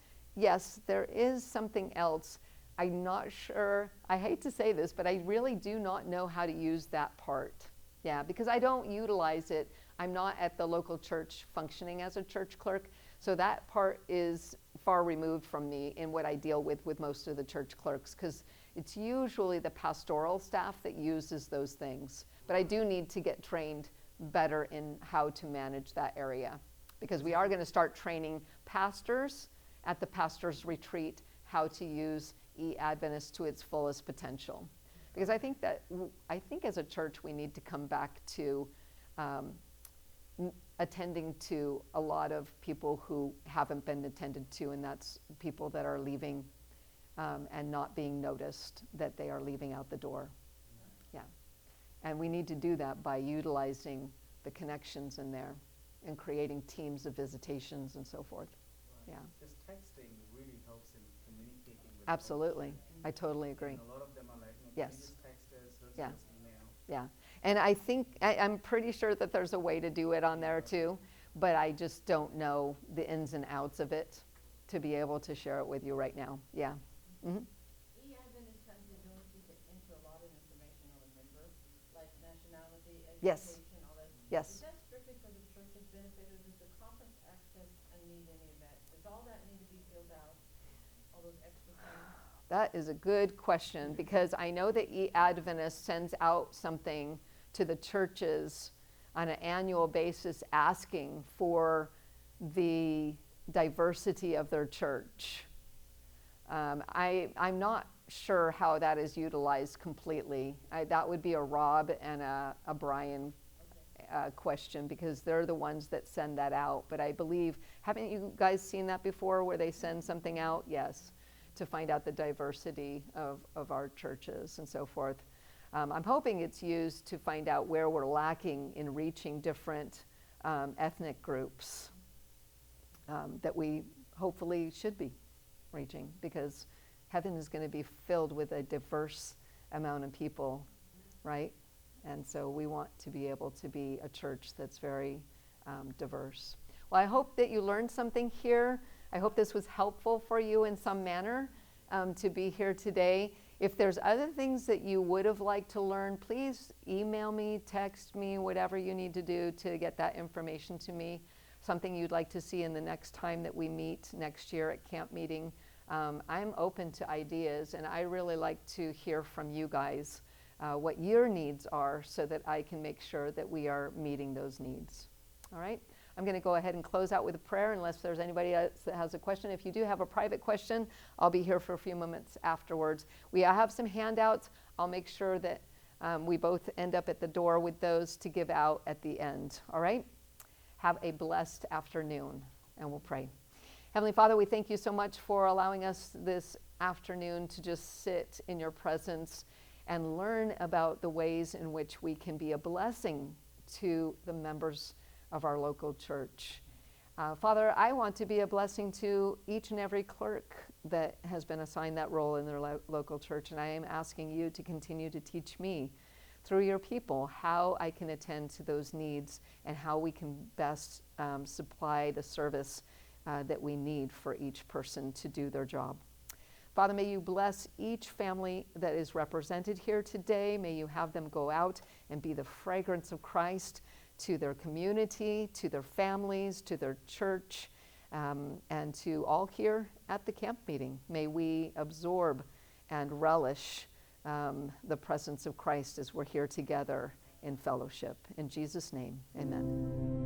something else. I'm not sure. I hate to say this, but I really do not know how to use that part. Yeah, because I don't utilize it. I'm not at the local church functioning as a church clerk, so that part is far removed from me in what I deal with most of the church clerks, because it's usually the pastoral staff that uses those things. But I do need to get trained better in how to manage that area, because we are going to start training pastors at the pastor's retreat how to use e-Adventist to its fullest potential. Because I think as a church we need to come back to attending to a lot of people who haven't been attended to, and that's people that are leaving and not being noticed that they are leaving out the door. Yeah. And we need to do that by utilizing the connections in there and creating teams of visitations and so forth. Right. Yeah. Just texting really helps in communicating with Absolutely. I totally agree. And a lot of them are like, no, Yes. can you just text us or Yeah. send us email? Yeah, and I think, I'm pretty sure that there's a way to do it on there too, but I just don't know the ins and outs of it to be able to share it with you right now. Yeah. Mm-hmm. E-Adventist comes in into a lot of information on a member, like nationality, Yes. education, all that. Yes. Is that strictly for the church's benefit, or does the conference access need any of that? Does all that need to be filled out, all those extra things? That is a good question, because I know that e-Adventist sends out something to the churches on an annual basis asking for the diversity of their church. I'm not sure how that is utilized completely. That would be a Rob and a Brian question, because they're the ones that send that out. But I believe, haven't you guys seen that before where they send something out? Yes, to find out the diversity of our churches and so forth. I'm hoping it's used to find out where we're lacking in reaching different ethnic groups that we hopefully should be reaching, because heaven is going to be filled with a diverse amount of people, right? And so we want to be able to be a church that's very diverse. Well, I hope that you learned something here. I hope this was helpful for you in some manner to be here today. If there's other things that you would have liked to learn, please email me, text me, whatever you need to do to get that information to me. Something you'd like to see in the next time that we meet next year at camp meeting. I'm open to ideas, and I really like to hear from you guys what your needs are, so that I can make sure that we are meeting those needs. All right? I'm going to go ahead and close out with a prayer unless there's anybody else that has a question. If you do have a private question, I'll be here for a few moments afterwards. We have some handouts. I'll make sure that we both end up at the door with those to give out at the end. All right? Have a blessed afternoon, and we'll pray. Heavenly Father, we thank you so much for allowing us this afternoon to just sit in your presence and learn about the ways in which we can be a blessing to the members of our local church. Father, I want to be a blessing to each and every clerk that has been assigned that role in their local church, and I am asking you to continue to teach me through your people how I can attend to those needs and how we can best supply the service that we need for each person to do their job. Father, may you bless each family that is represented here today. May you have them go out and be the fragrance of Christ to their community, to their families, to their church, and to all here at the camp meeting. May we absorb and relish the presence of Christ as we're here together in fellowship. In Jesus' name, amen.